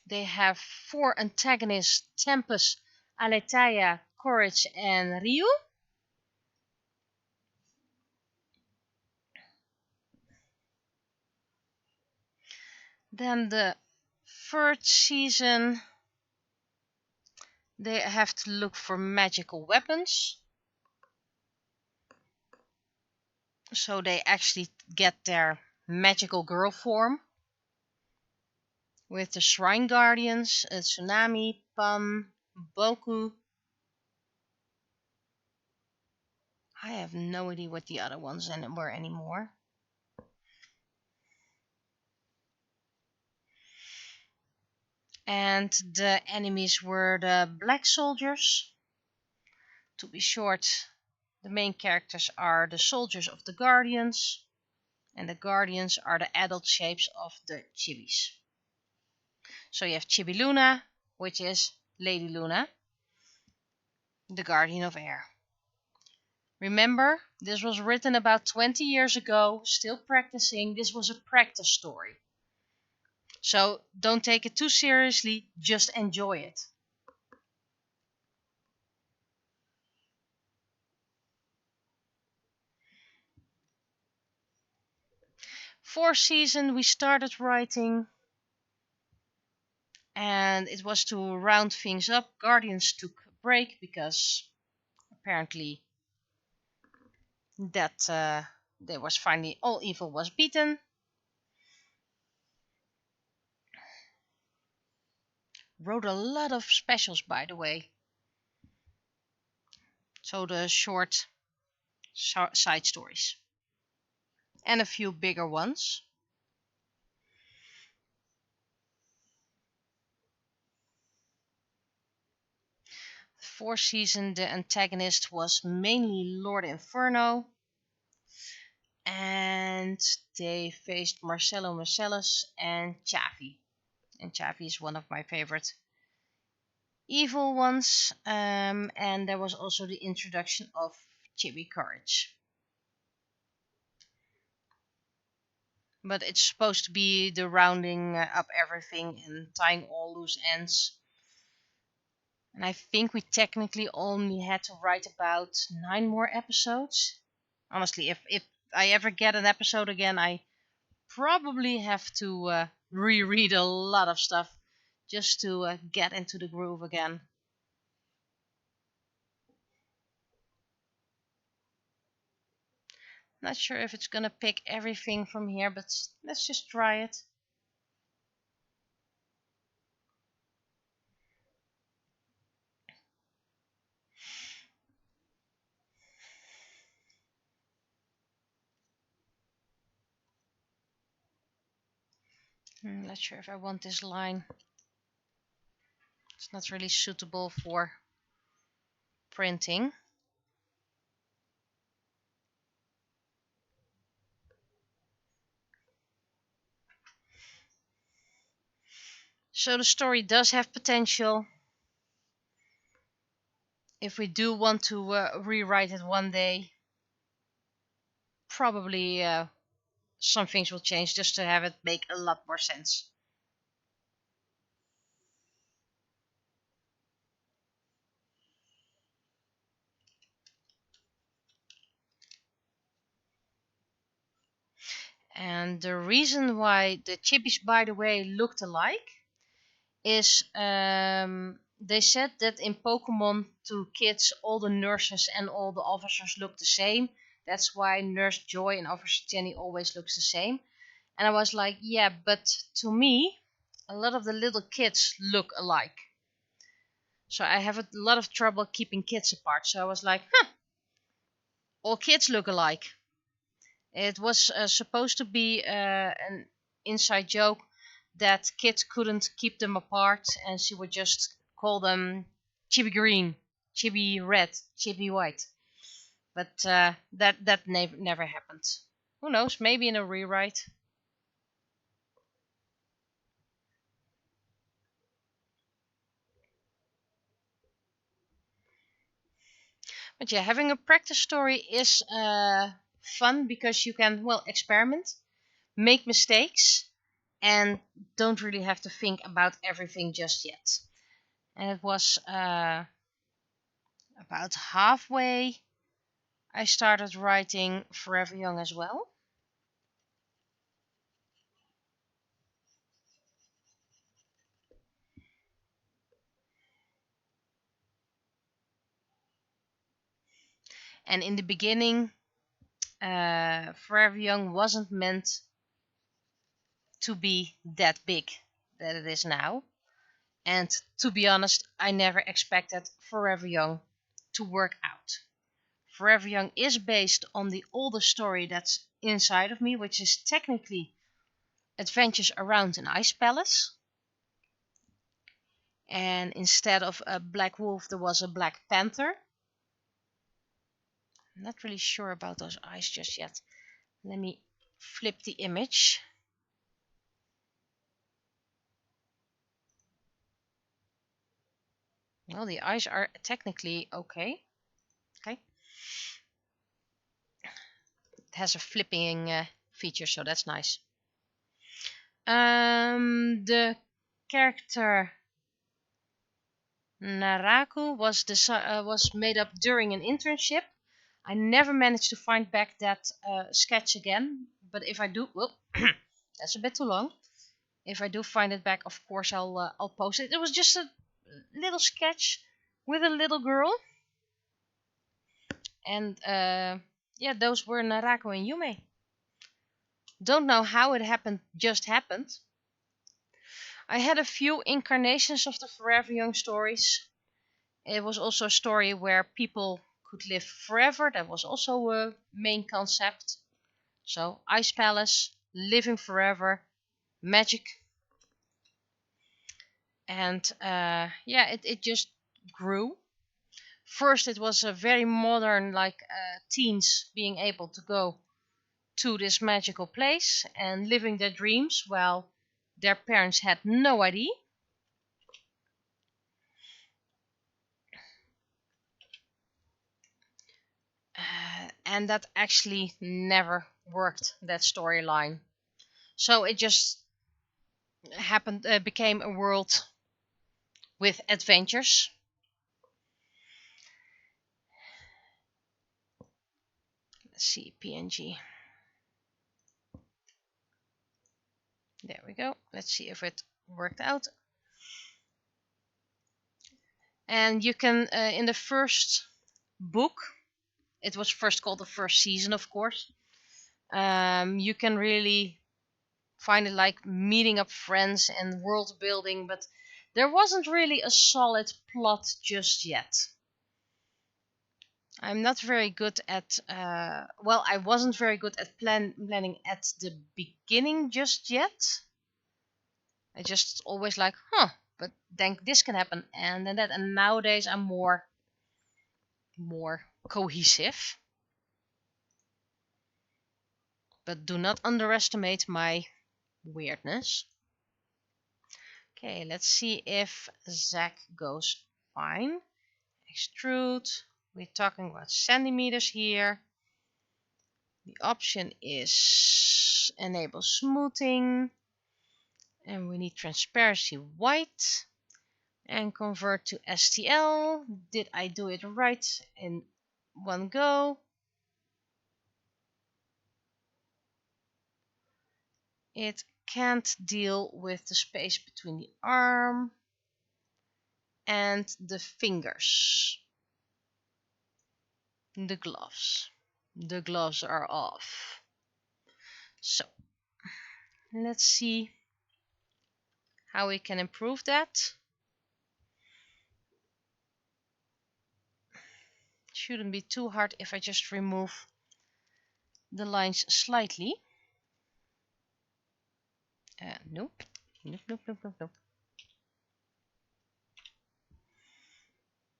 they have 4 antagonists: Tempest, Aletheia, Courage, and Ryu. Then the third season, they have to look for magical weapons. So they actually get their magical girl form. With the Shrine Guardians, Tsunami, Pan, Boku. I have no idea what the other ones were anymore. And the enemies were the Black Soldiers. To be short, the main characters are the soldiers of the Guardians. And the Guardians are the adult shapes of the Chibis. So you have Chibi Luna, which is Lady Luna, the Guardian of Air. Remember, this was written about 20 years ago, still practicing. This was a practice story. So don't take it too seriously, just enjoy it. Fourth season we started writing, and it was to round things up. Guardians took a break because apparently that there was finally all evil was beaten. Wrote a lot of specials, by the way. So the short side stories. And a few bigger ones. The fourth season, the antagonist was mainly Lord Inferno. and they faced Marcelo Marcellus and Chavi. And Chavi is one of my favorite evil ones. And there was also the introduction of Chibi Courage. But it's supposed to be the rounding up everything and tying all loose ends. And I think we technically only had to write about 9 more episodes. Honestly, if I ever get an episode again, I probably have to reread a lot of stuff just to get into the groove again. Not sure if it's gonna pick everything from here, but let's just try it. Not sure if I want this line. It's not really suitable for printing. So the story does have potential. If we do want to rewrite it one day, probably some things will change just to have it make a lot more sense. And the reason why the chippies, by the way, looked alike is they said that in Pokemon to kids, all the nurses and all the officers look the same. That's why Nurse Joy and Officer Jenny always looks the same. And I was like, yeah, but to me, a lot of the little kids look alike. So I have a lot of trouble keeping kids apart. So I was like, all kids look alike. It was supposed to be an inside joke that kids couldn't keep them apart, and she would just call them chibi green, chibi red, chibi white. But that never happened. Who knows? Maybe in a rewrite. But yeah, having a practice story is fun because you can experiment, make mistakes, and don't really have to think about everything just yet. And it was about halfway I started writing Forever Young as well. And in the beginning, Forever Young wasn't meant to be that big that it is now. And to be honest, I never expected Forever Young to work out. Forever Young is based on the oldest story that's inside of me, which is technically Adventures Around an Ice Palace. And instead of a black wolf, there was a black panther. I'm not really sure about those eyes just yet. Let me flip the image. Well, the eyes are technically okay. Okay. It has a flipping feature, so that's nice. The character Naraku was made up during an internship. I never managed to find back that sketch again, but if I do, well, that's a bit too long. If I do find it back, of course I'll post it. It was just a little sketch with a little girl, and yeah, those were Naraku and Yume. Don't know how it happened. Just happened. I had a few incarnations of the Forever Young stories. It was also a story where people could live forever. That was also a main concept. So, Ice Palace, living forever, magic. And yeah, it just grew. First, it was a very modern, like teens being able to go to this magical place and living their dreams while their parents had no idea. And that actually never worked, that storyline. So it just happened, became a world with adventures. Let's see, PNG. There we go. Let's see if it worked out. And you can, in the first book, it was first called the first season, of course. You can really find it like meeting up friends and world building, but there wasn't really a solid plot just yet. I'm not very good at, well, I wasn't very good at planning at the beginning just yet. I just always like, but then this can happen and then that. And nowadays I'm more cohesive. But do not underestimate my weirdness. Okay, let's see if Zach goes fine. Extrude. We're talking about centimeters here. The option is enable smoothing. And we need transparency white. And convert to STL. Did I do it right in one go? It can't deal with the space between the arm and the fingers. The gloves. The gloves are off. So, let's see how we can improve that. Shouldn't be too hard if I just remove the lines slightly. Nope. Nope.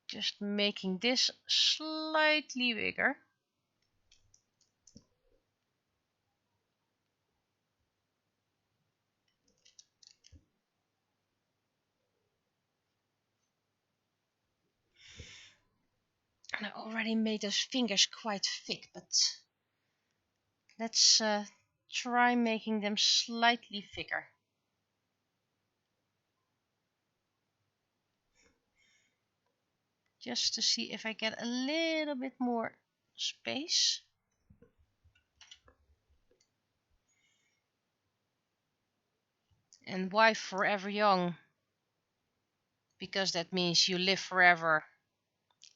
Just making this slightly bigger. And I already made those fingers quite thick, but let's try making them slightly thicker. Just to see if I get a little bit more space. And why forever young? Because that means you live forever.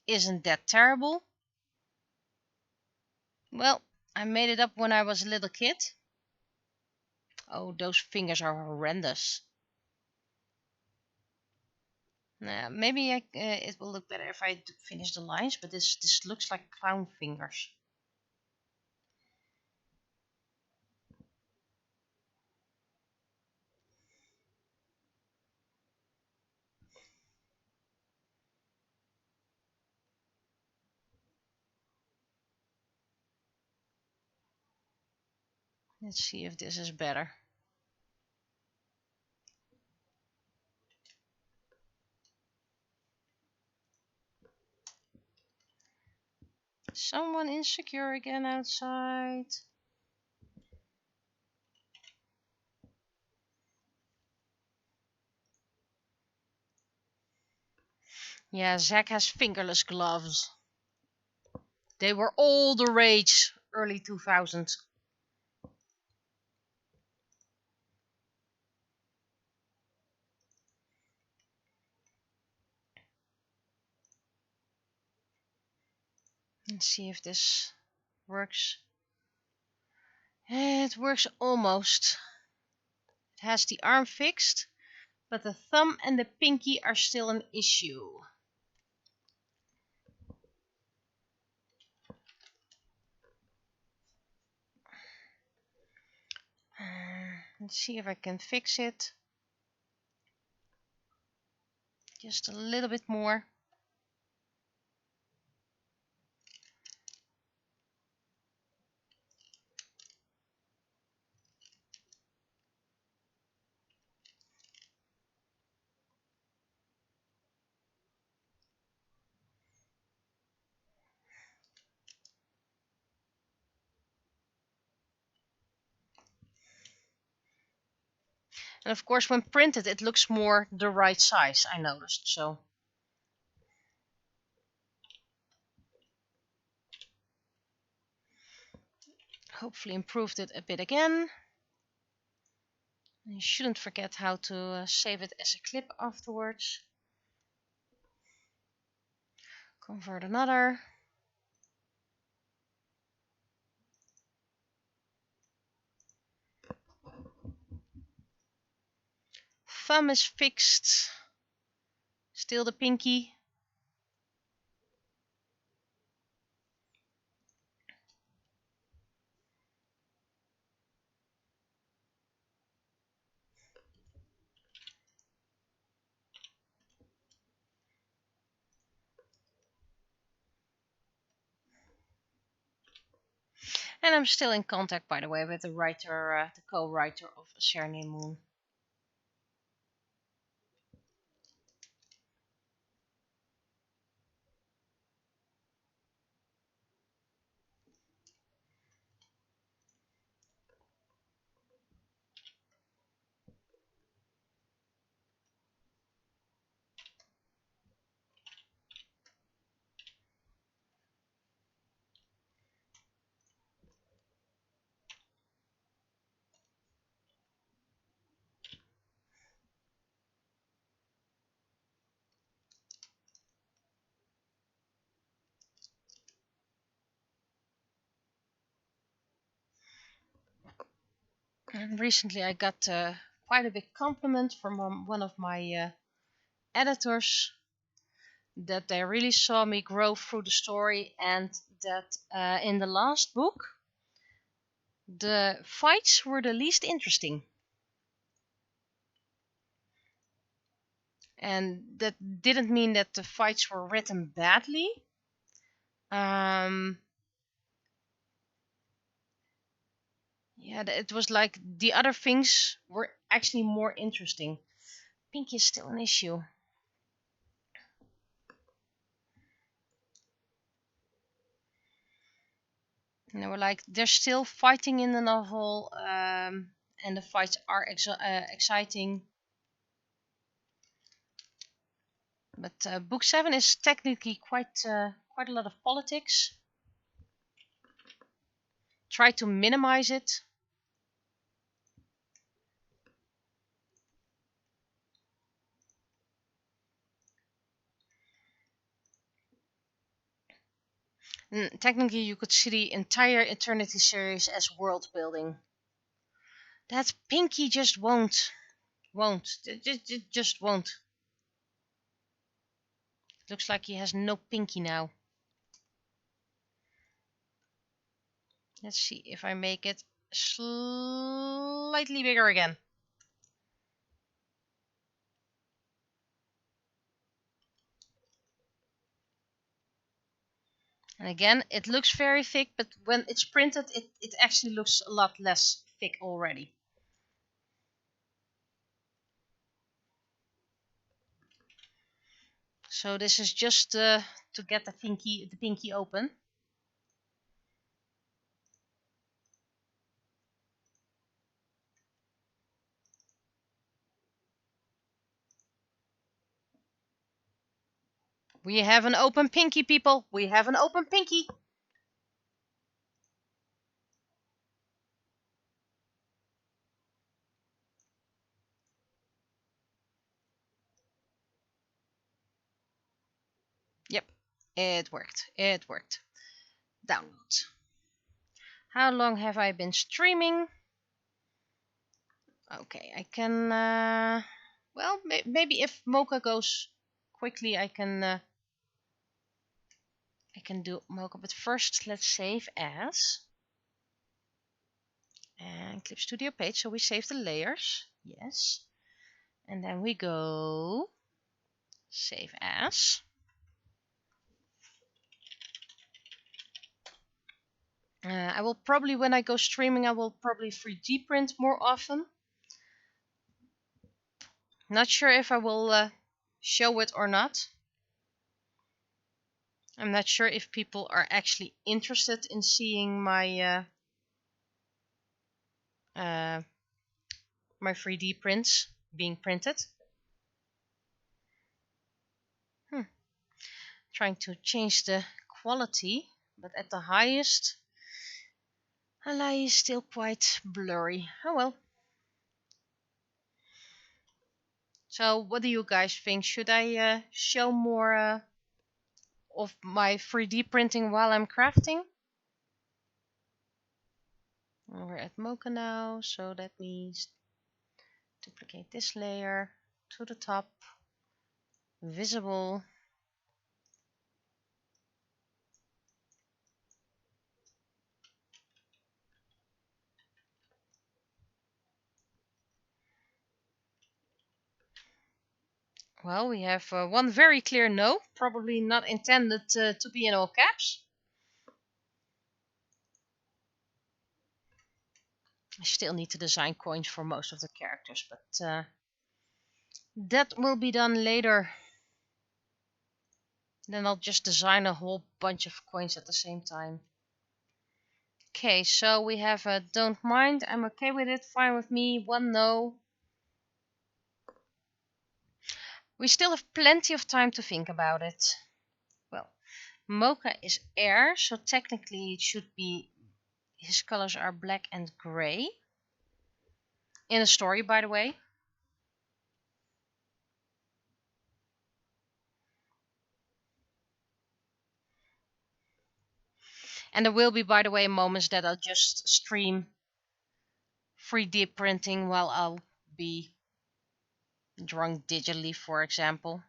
Isn't that terrible? Well, I made it up when I was a little kid. Oh, those fingers are horrendous. Maybe it will look better if I finish the lines, but this looks like clown fingers. Let's see if this is better. Someone insecure again outside. Yeah, Zach has fingerless gloves. They were all the rage early 2000s. Let's see if this works. It works almost. It has the arm fixed, but the thumb and the pinky are still an issue. Let's see if I can fix it. Just a little bit more. And of course, when printed, it looks more the right size, I noticed. So hopefully improved it a bit again. You shouldn't forget how to save it as a clip afterwards. Convert another. Thumb is fixed. Still the pinky. And I'm still in contact, by the way, with the writer, the co-writer of Serenade Moon. And recently I got quite a big compliment from one of my editors that they really saw me grow through the story, and that in the last book the fights were the least interesting. And that didn't mean that the fights were written badly. Yeah, it was like the other things were actually more interesting. Pink is still an issue. And they were like, they're still fighting in the novel, and the fights are exciting. But book 7 is technically quite a lot of politics. Try to minimize it. And technically, you could see the entire Eternity series as world building. That Pinky just won't. Just won't. Looks like he has no pinky now. Let's see if I make it slightly bigger again. And again, it looks very thick, but when it's printed, it actually looks a lot less thick already. So this is just to get the pinky open. We have an open pinky, people. We have an open pinky. Yep, it worked. It worked. Download. How long have I been streaming? Okay, I can. Well, maybe if Mocha goes quickly, I can do Mocha. But first, let's save as. And Clip Studio page, so we save the layers. Yes. And then we go save as. I will probably, when I go streaming, I will probably 3D print more often. Not sure if I will show it or not. I'm not sure if people are actually interested in seeing my my 3D prints being printed. Trying to change the quality, but at the highest, Alai is still quite blurry. Oh well. So what do you guys think? Should I show more of my 3D printing while I'm crafting? We're at Mocha now, so that means duplicate this layer to the top, visible. Well, we have one very clear no, probably not intended to be in all caps. I still need to design coins for most of the characters, but that will be done later. Then I'll just design a whole bunch of coins at the same time. Okay, so we have a don't mind. I'm okay with it. Fine with me. One no. We still have plenty of time to think about it. Well, Mocha is air, so technically it should be his colors are black and gray. In the story, by the way. And there will be, by the way, moments that I'll just stream 3D printing while I'll be drawing digitally, for example.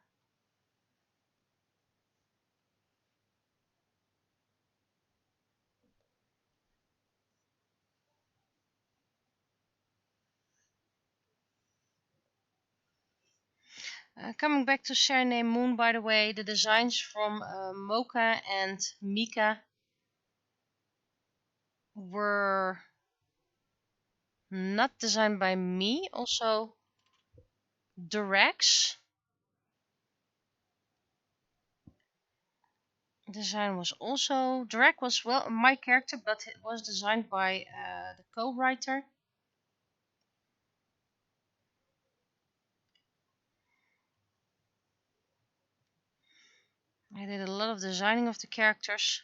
Coming back to Surname Moon, by the way, the designs from Mocha and Mika were not designed by me. Also, Durex design was also Durex was well my character, but it was designed by the co-writer. I did a lot of designing of the characters.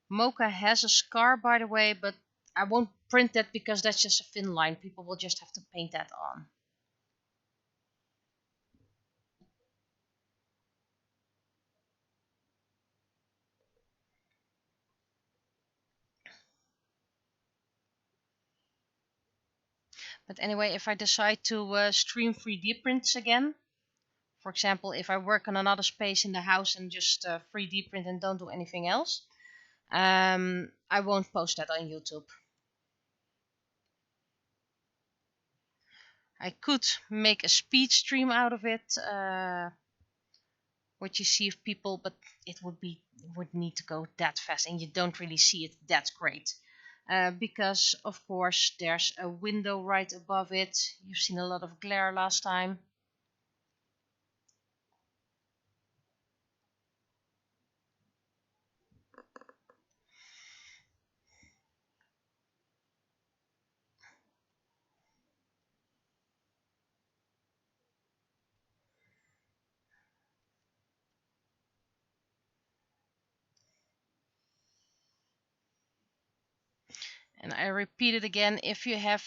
Mocha has a scar, by the way, but I won't print that because that's just a thin line. People will just have to paint that on. But anyway, if I decide to stream 3D prints again, for example, if I work on another space in the house and just 3D print and don't do anything else, I won't post that on YouTube. I could make a speed stream out of it, what you see of people, but it would need to go that fast, and you don't really see it that great. Because of course there's a window right above it. You've seen a lot of glare last time. And I repeat it again, if you have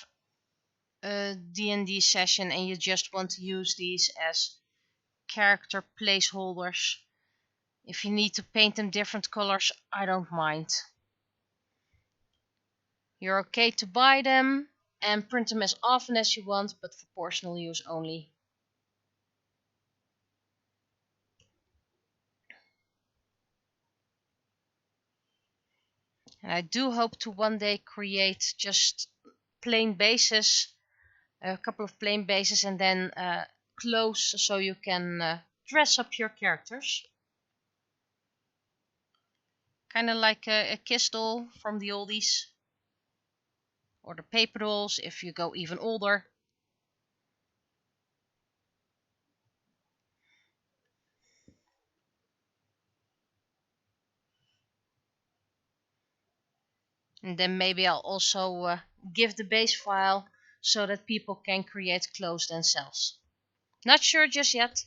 a D&D session and you just want to use these as character placeholders, if you need to paint them different colors, I don't mind. You're okay to buy them and print them as often as you want, but for personal use only. And I do hope to one day create just plain bases, a couple of plain bases, and then clothes so you can dress up your characters. Kind of like a kiss doll from the oldies. Or the paper dolls if you go even older. And then maybe I'll also give the base file so that people can create clothes themselves. Not sure just yet.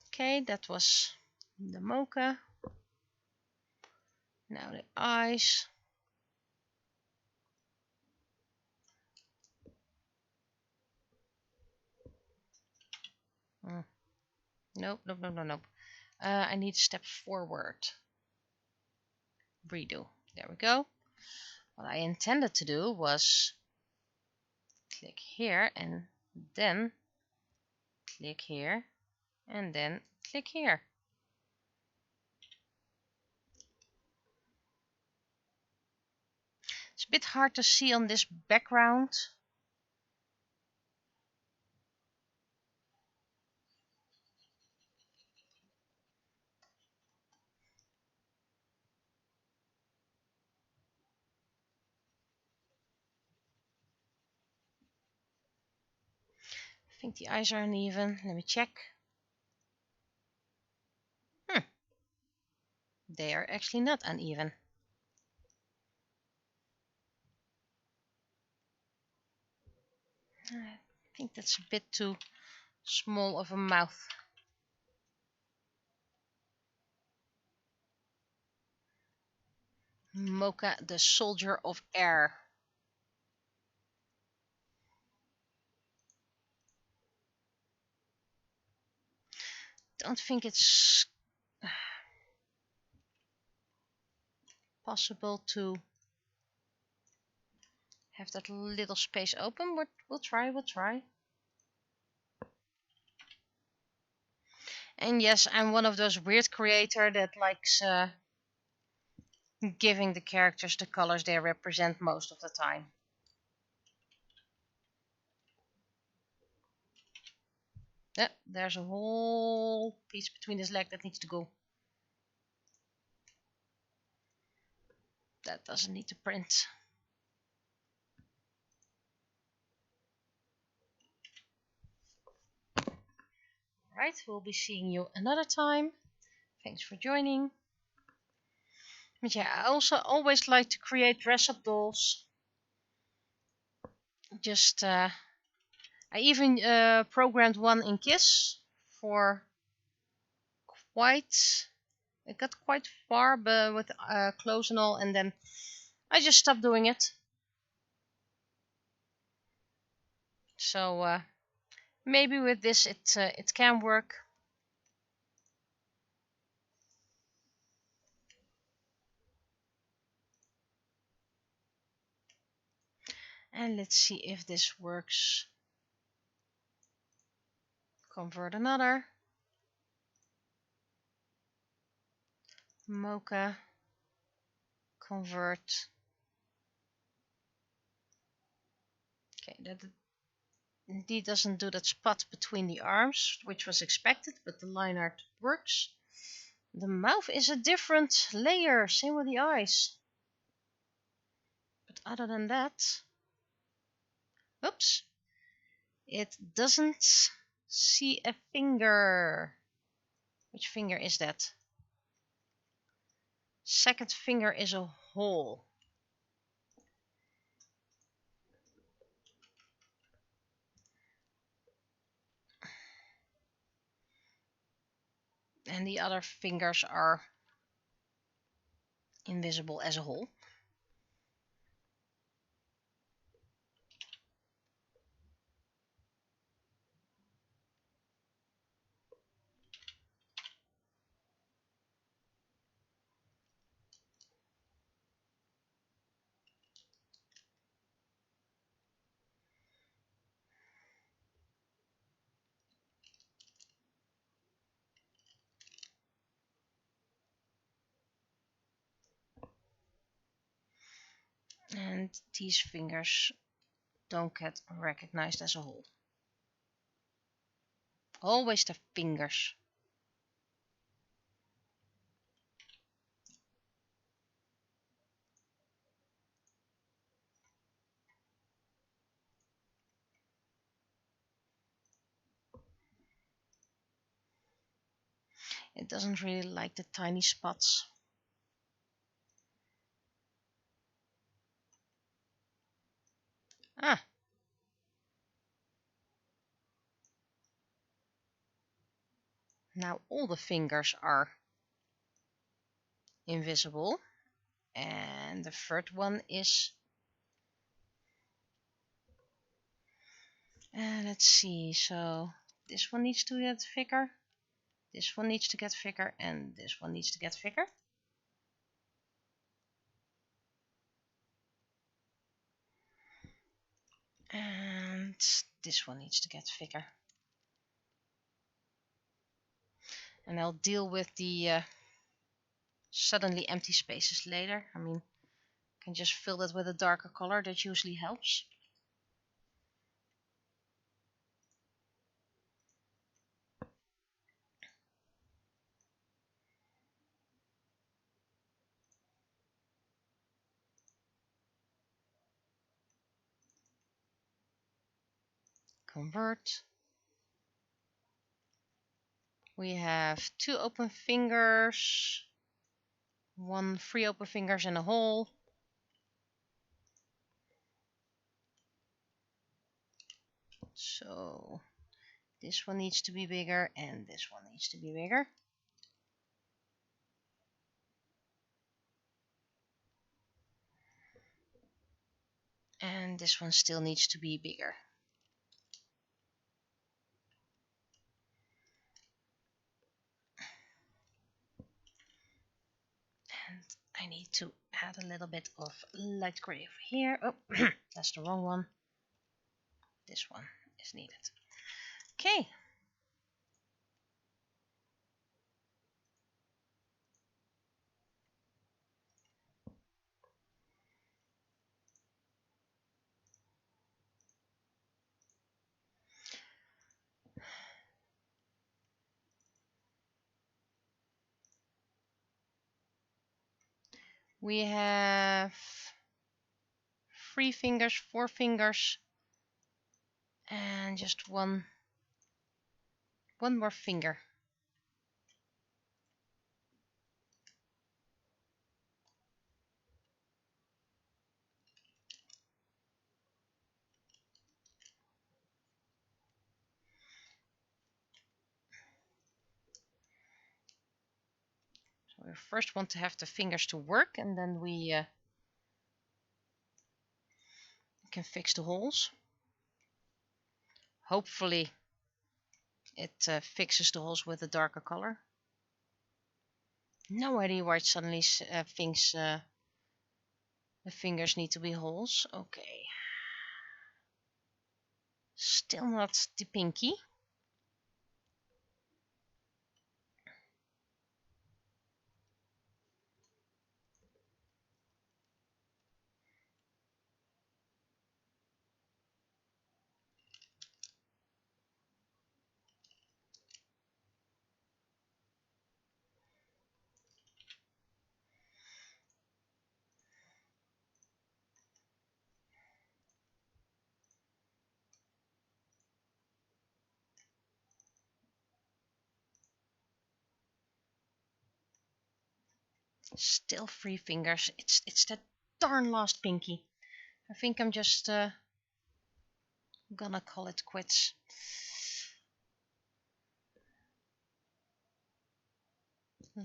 Okay, that was the mocha. Now the eyes. Nope, nope, nope, nope, nope. I need to step forward. Redo. There we go. What I intended to do was click here and then click here and then click here. It's a bit hard to see on this background. I think the eyes are uneven. Let me check. They are actually not uneven. I think that's a bit too small of a mouth. Mocha, the soldier of air. Don't think it's possible to have that little space open, but we'll try. And yes, I'm one of those weird creators that likes giving the characters the colors they represent most of the time. Yeah, there's a whole piece between his leg that needs to go. That doesn't need to print. Right, we'll be seeing you another time. Thanks for joining. But yeah, I also always like to create dress-up dolls. Just, I even programmed one in Kiss for it got quite far, but with clothes and all, and then I just stopped doing it. So maybe with this it can work. And let's see if this works. Convert another. Mocha. Convert. Okay, that indeed doesn't do that spot between the arms, which was expected, but the line art works. The mouth is a different layer, same with the eyes. But other than that, oops, it doesn't see a finger. Which finger is that? Second finger is a hole. And the other fingers are invisible as a whole. And these fingers don't get recognized as a whole. Always the fingers. It doesn't really like the tiny spots. Ah. Now all the fingers are invisible. And the third one is... let's see. So this one needs to get thicker. This one needs to get thicker. And this one needs to get thicker. And this one needs to get thicker. And I'll deal with the suddenly empty spaces later. I mean, I can just fill that with a darker color. That usually helps. Convert. We have 2 open fingers, 1 free open fingers and a hole. So this one needs to be bigger and this one needs to be bigger. And this one still needs to be bigger. And I need to add a little bit of light gray over here. Oh, that's the wrong one. This one is needed. Okay. We have 3 fingers, 4 fingers, and just one more finger. So we first want to have the fingers to work, and then we can fix the holes. Hopefully it fixes the holes with a darker color. No idea why it suddenly thinks the fingers need to be holes. Okay. Still not the pinky. Still 3 fingers. It's that darn last pinky. I think I'm just gonna call it quits.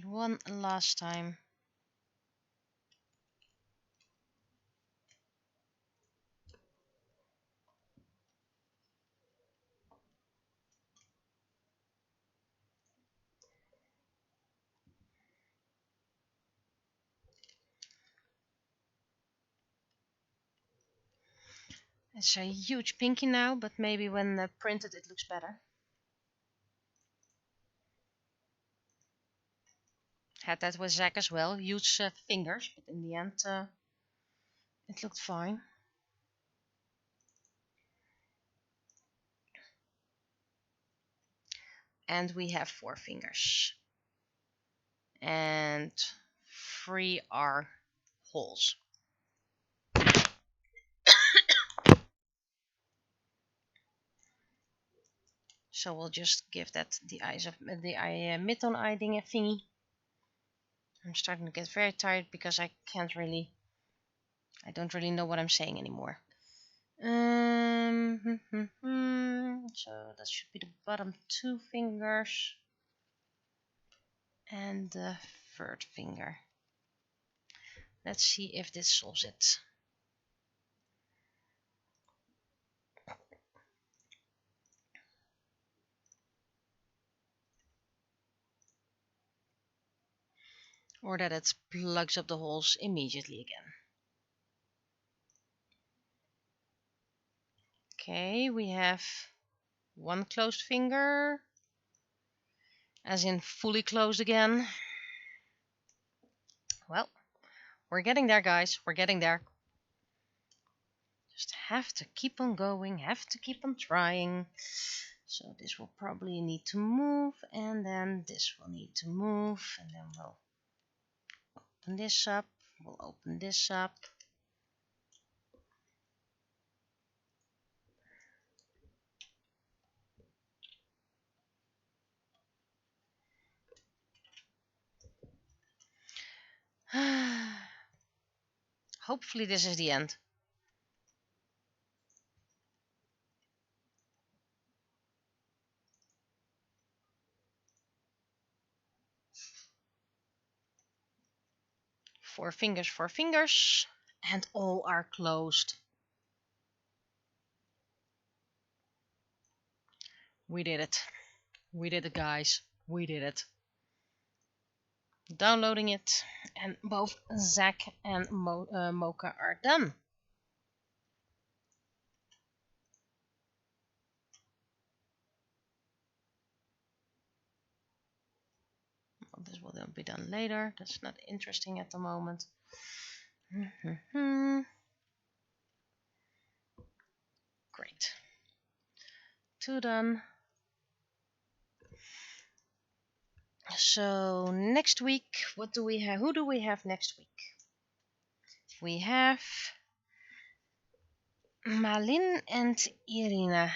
One last time. It's a huge pinky now, but maybe when printed it looks better. Had that with Zach as well, huge fingers, but in the end it looked fine. And we have 4 fingers. And 3 are holes. So we'll just give that the mid-tone thingy. I'm starting to get very tired because I don't really know what I'm saying anymore. So that should be the bottom 2 fingers and the 3rd finger. Let's see if this solves it. Or that it plugs up the holes immediately again. Okay, we have 1 closed finger, as in fully closed again. Well, we're getting there, guys. We're getting there. Just have to keep on going, have to keep on trying. So this will probably need to move, and then this will need to move, and then we'll open this up. We'll open this up. Hopefully this is the end. Four fingers, and all are closed. We did it. We did it, guys. We did it. Downloading it, and both Zach and Mocha are done. Well, this will then be done later. That's not interesting at the moment. Great. 2 done. So next week, what do we have? Who do we have next week? We have Malin and Irina.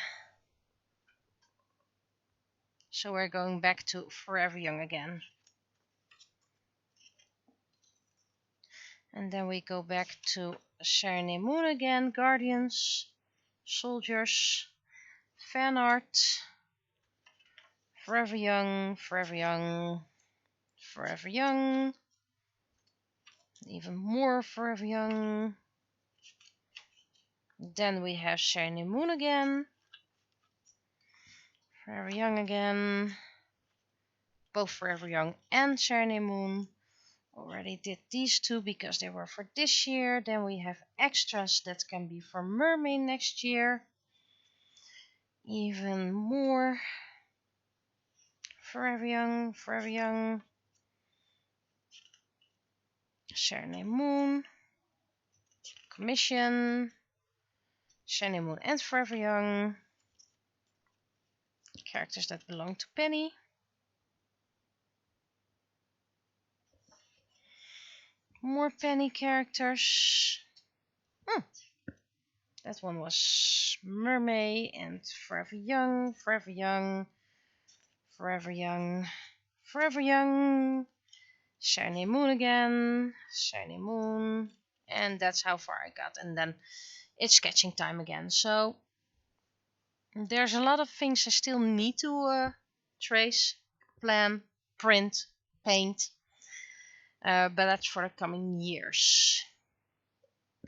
So we're going back to Forever Young again. And then we go back to Shiny Moon again, Guardians, Soldiers, Fan Art, Forever Young, Forever Young, Forever Young, even more Forever Young. Then we have Shiny Moon again, Forever Young again, both Forever Young and Shiny Moon. Already did these 2 because they were for this year. Then we have extras that can be for Mermaid next year. Even more Forever Young, Shiny Moon, Commission, Shiny Moon and Forever Young, characters that belong to Penny. More Penny characters. That one was Mermaid and Forever Young, Forever Young, Forever Young, Forever Young, Shiny Moon again, Shiny Moon, and that's how far I got. And then it's sketching time again. So there's a lot of things I still need to trace, plan, print, paint, but that's for the coming years.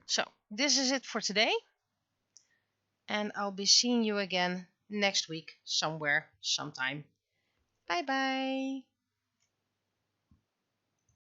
So this is it for today, and I'll be seeing you again next week somewhere, sometime. Bye bye.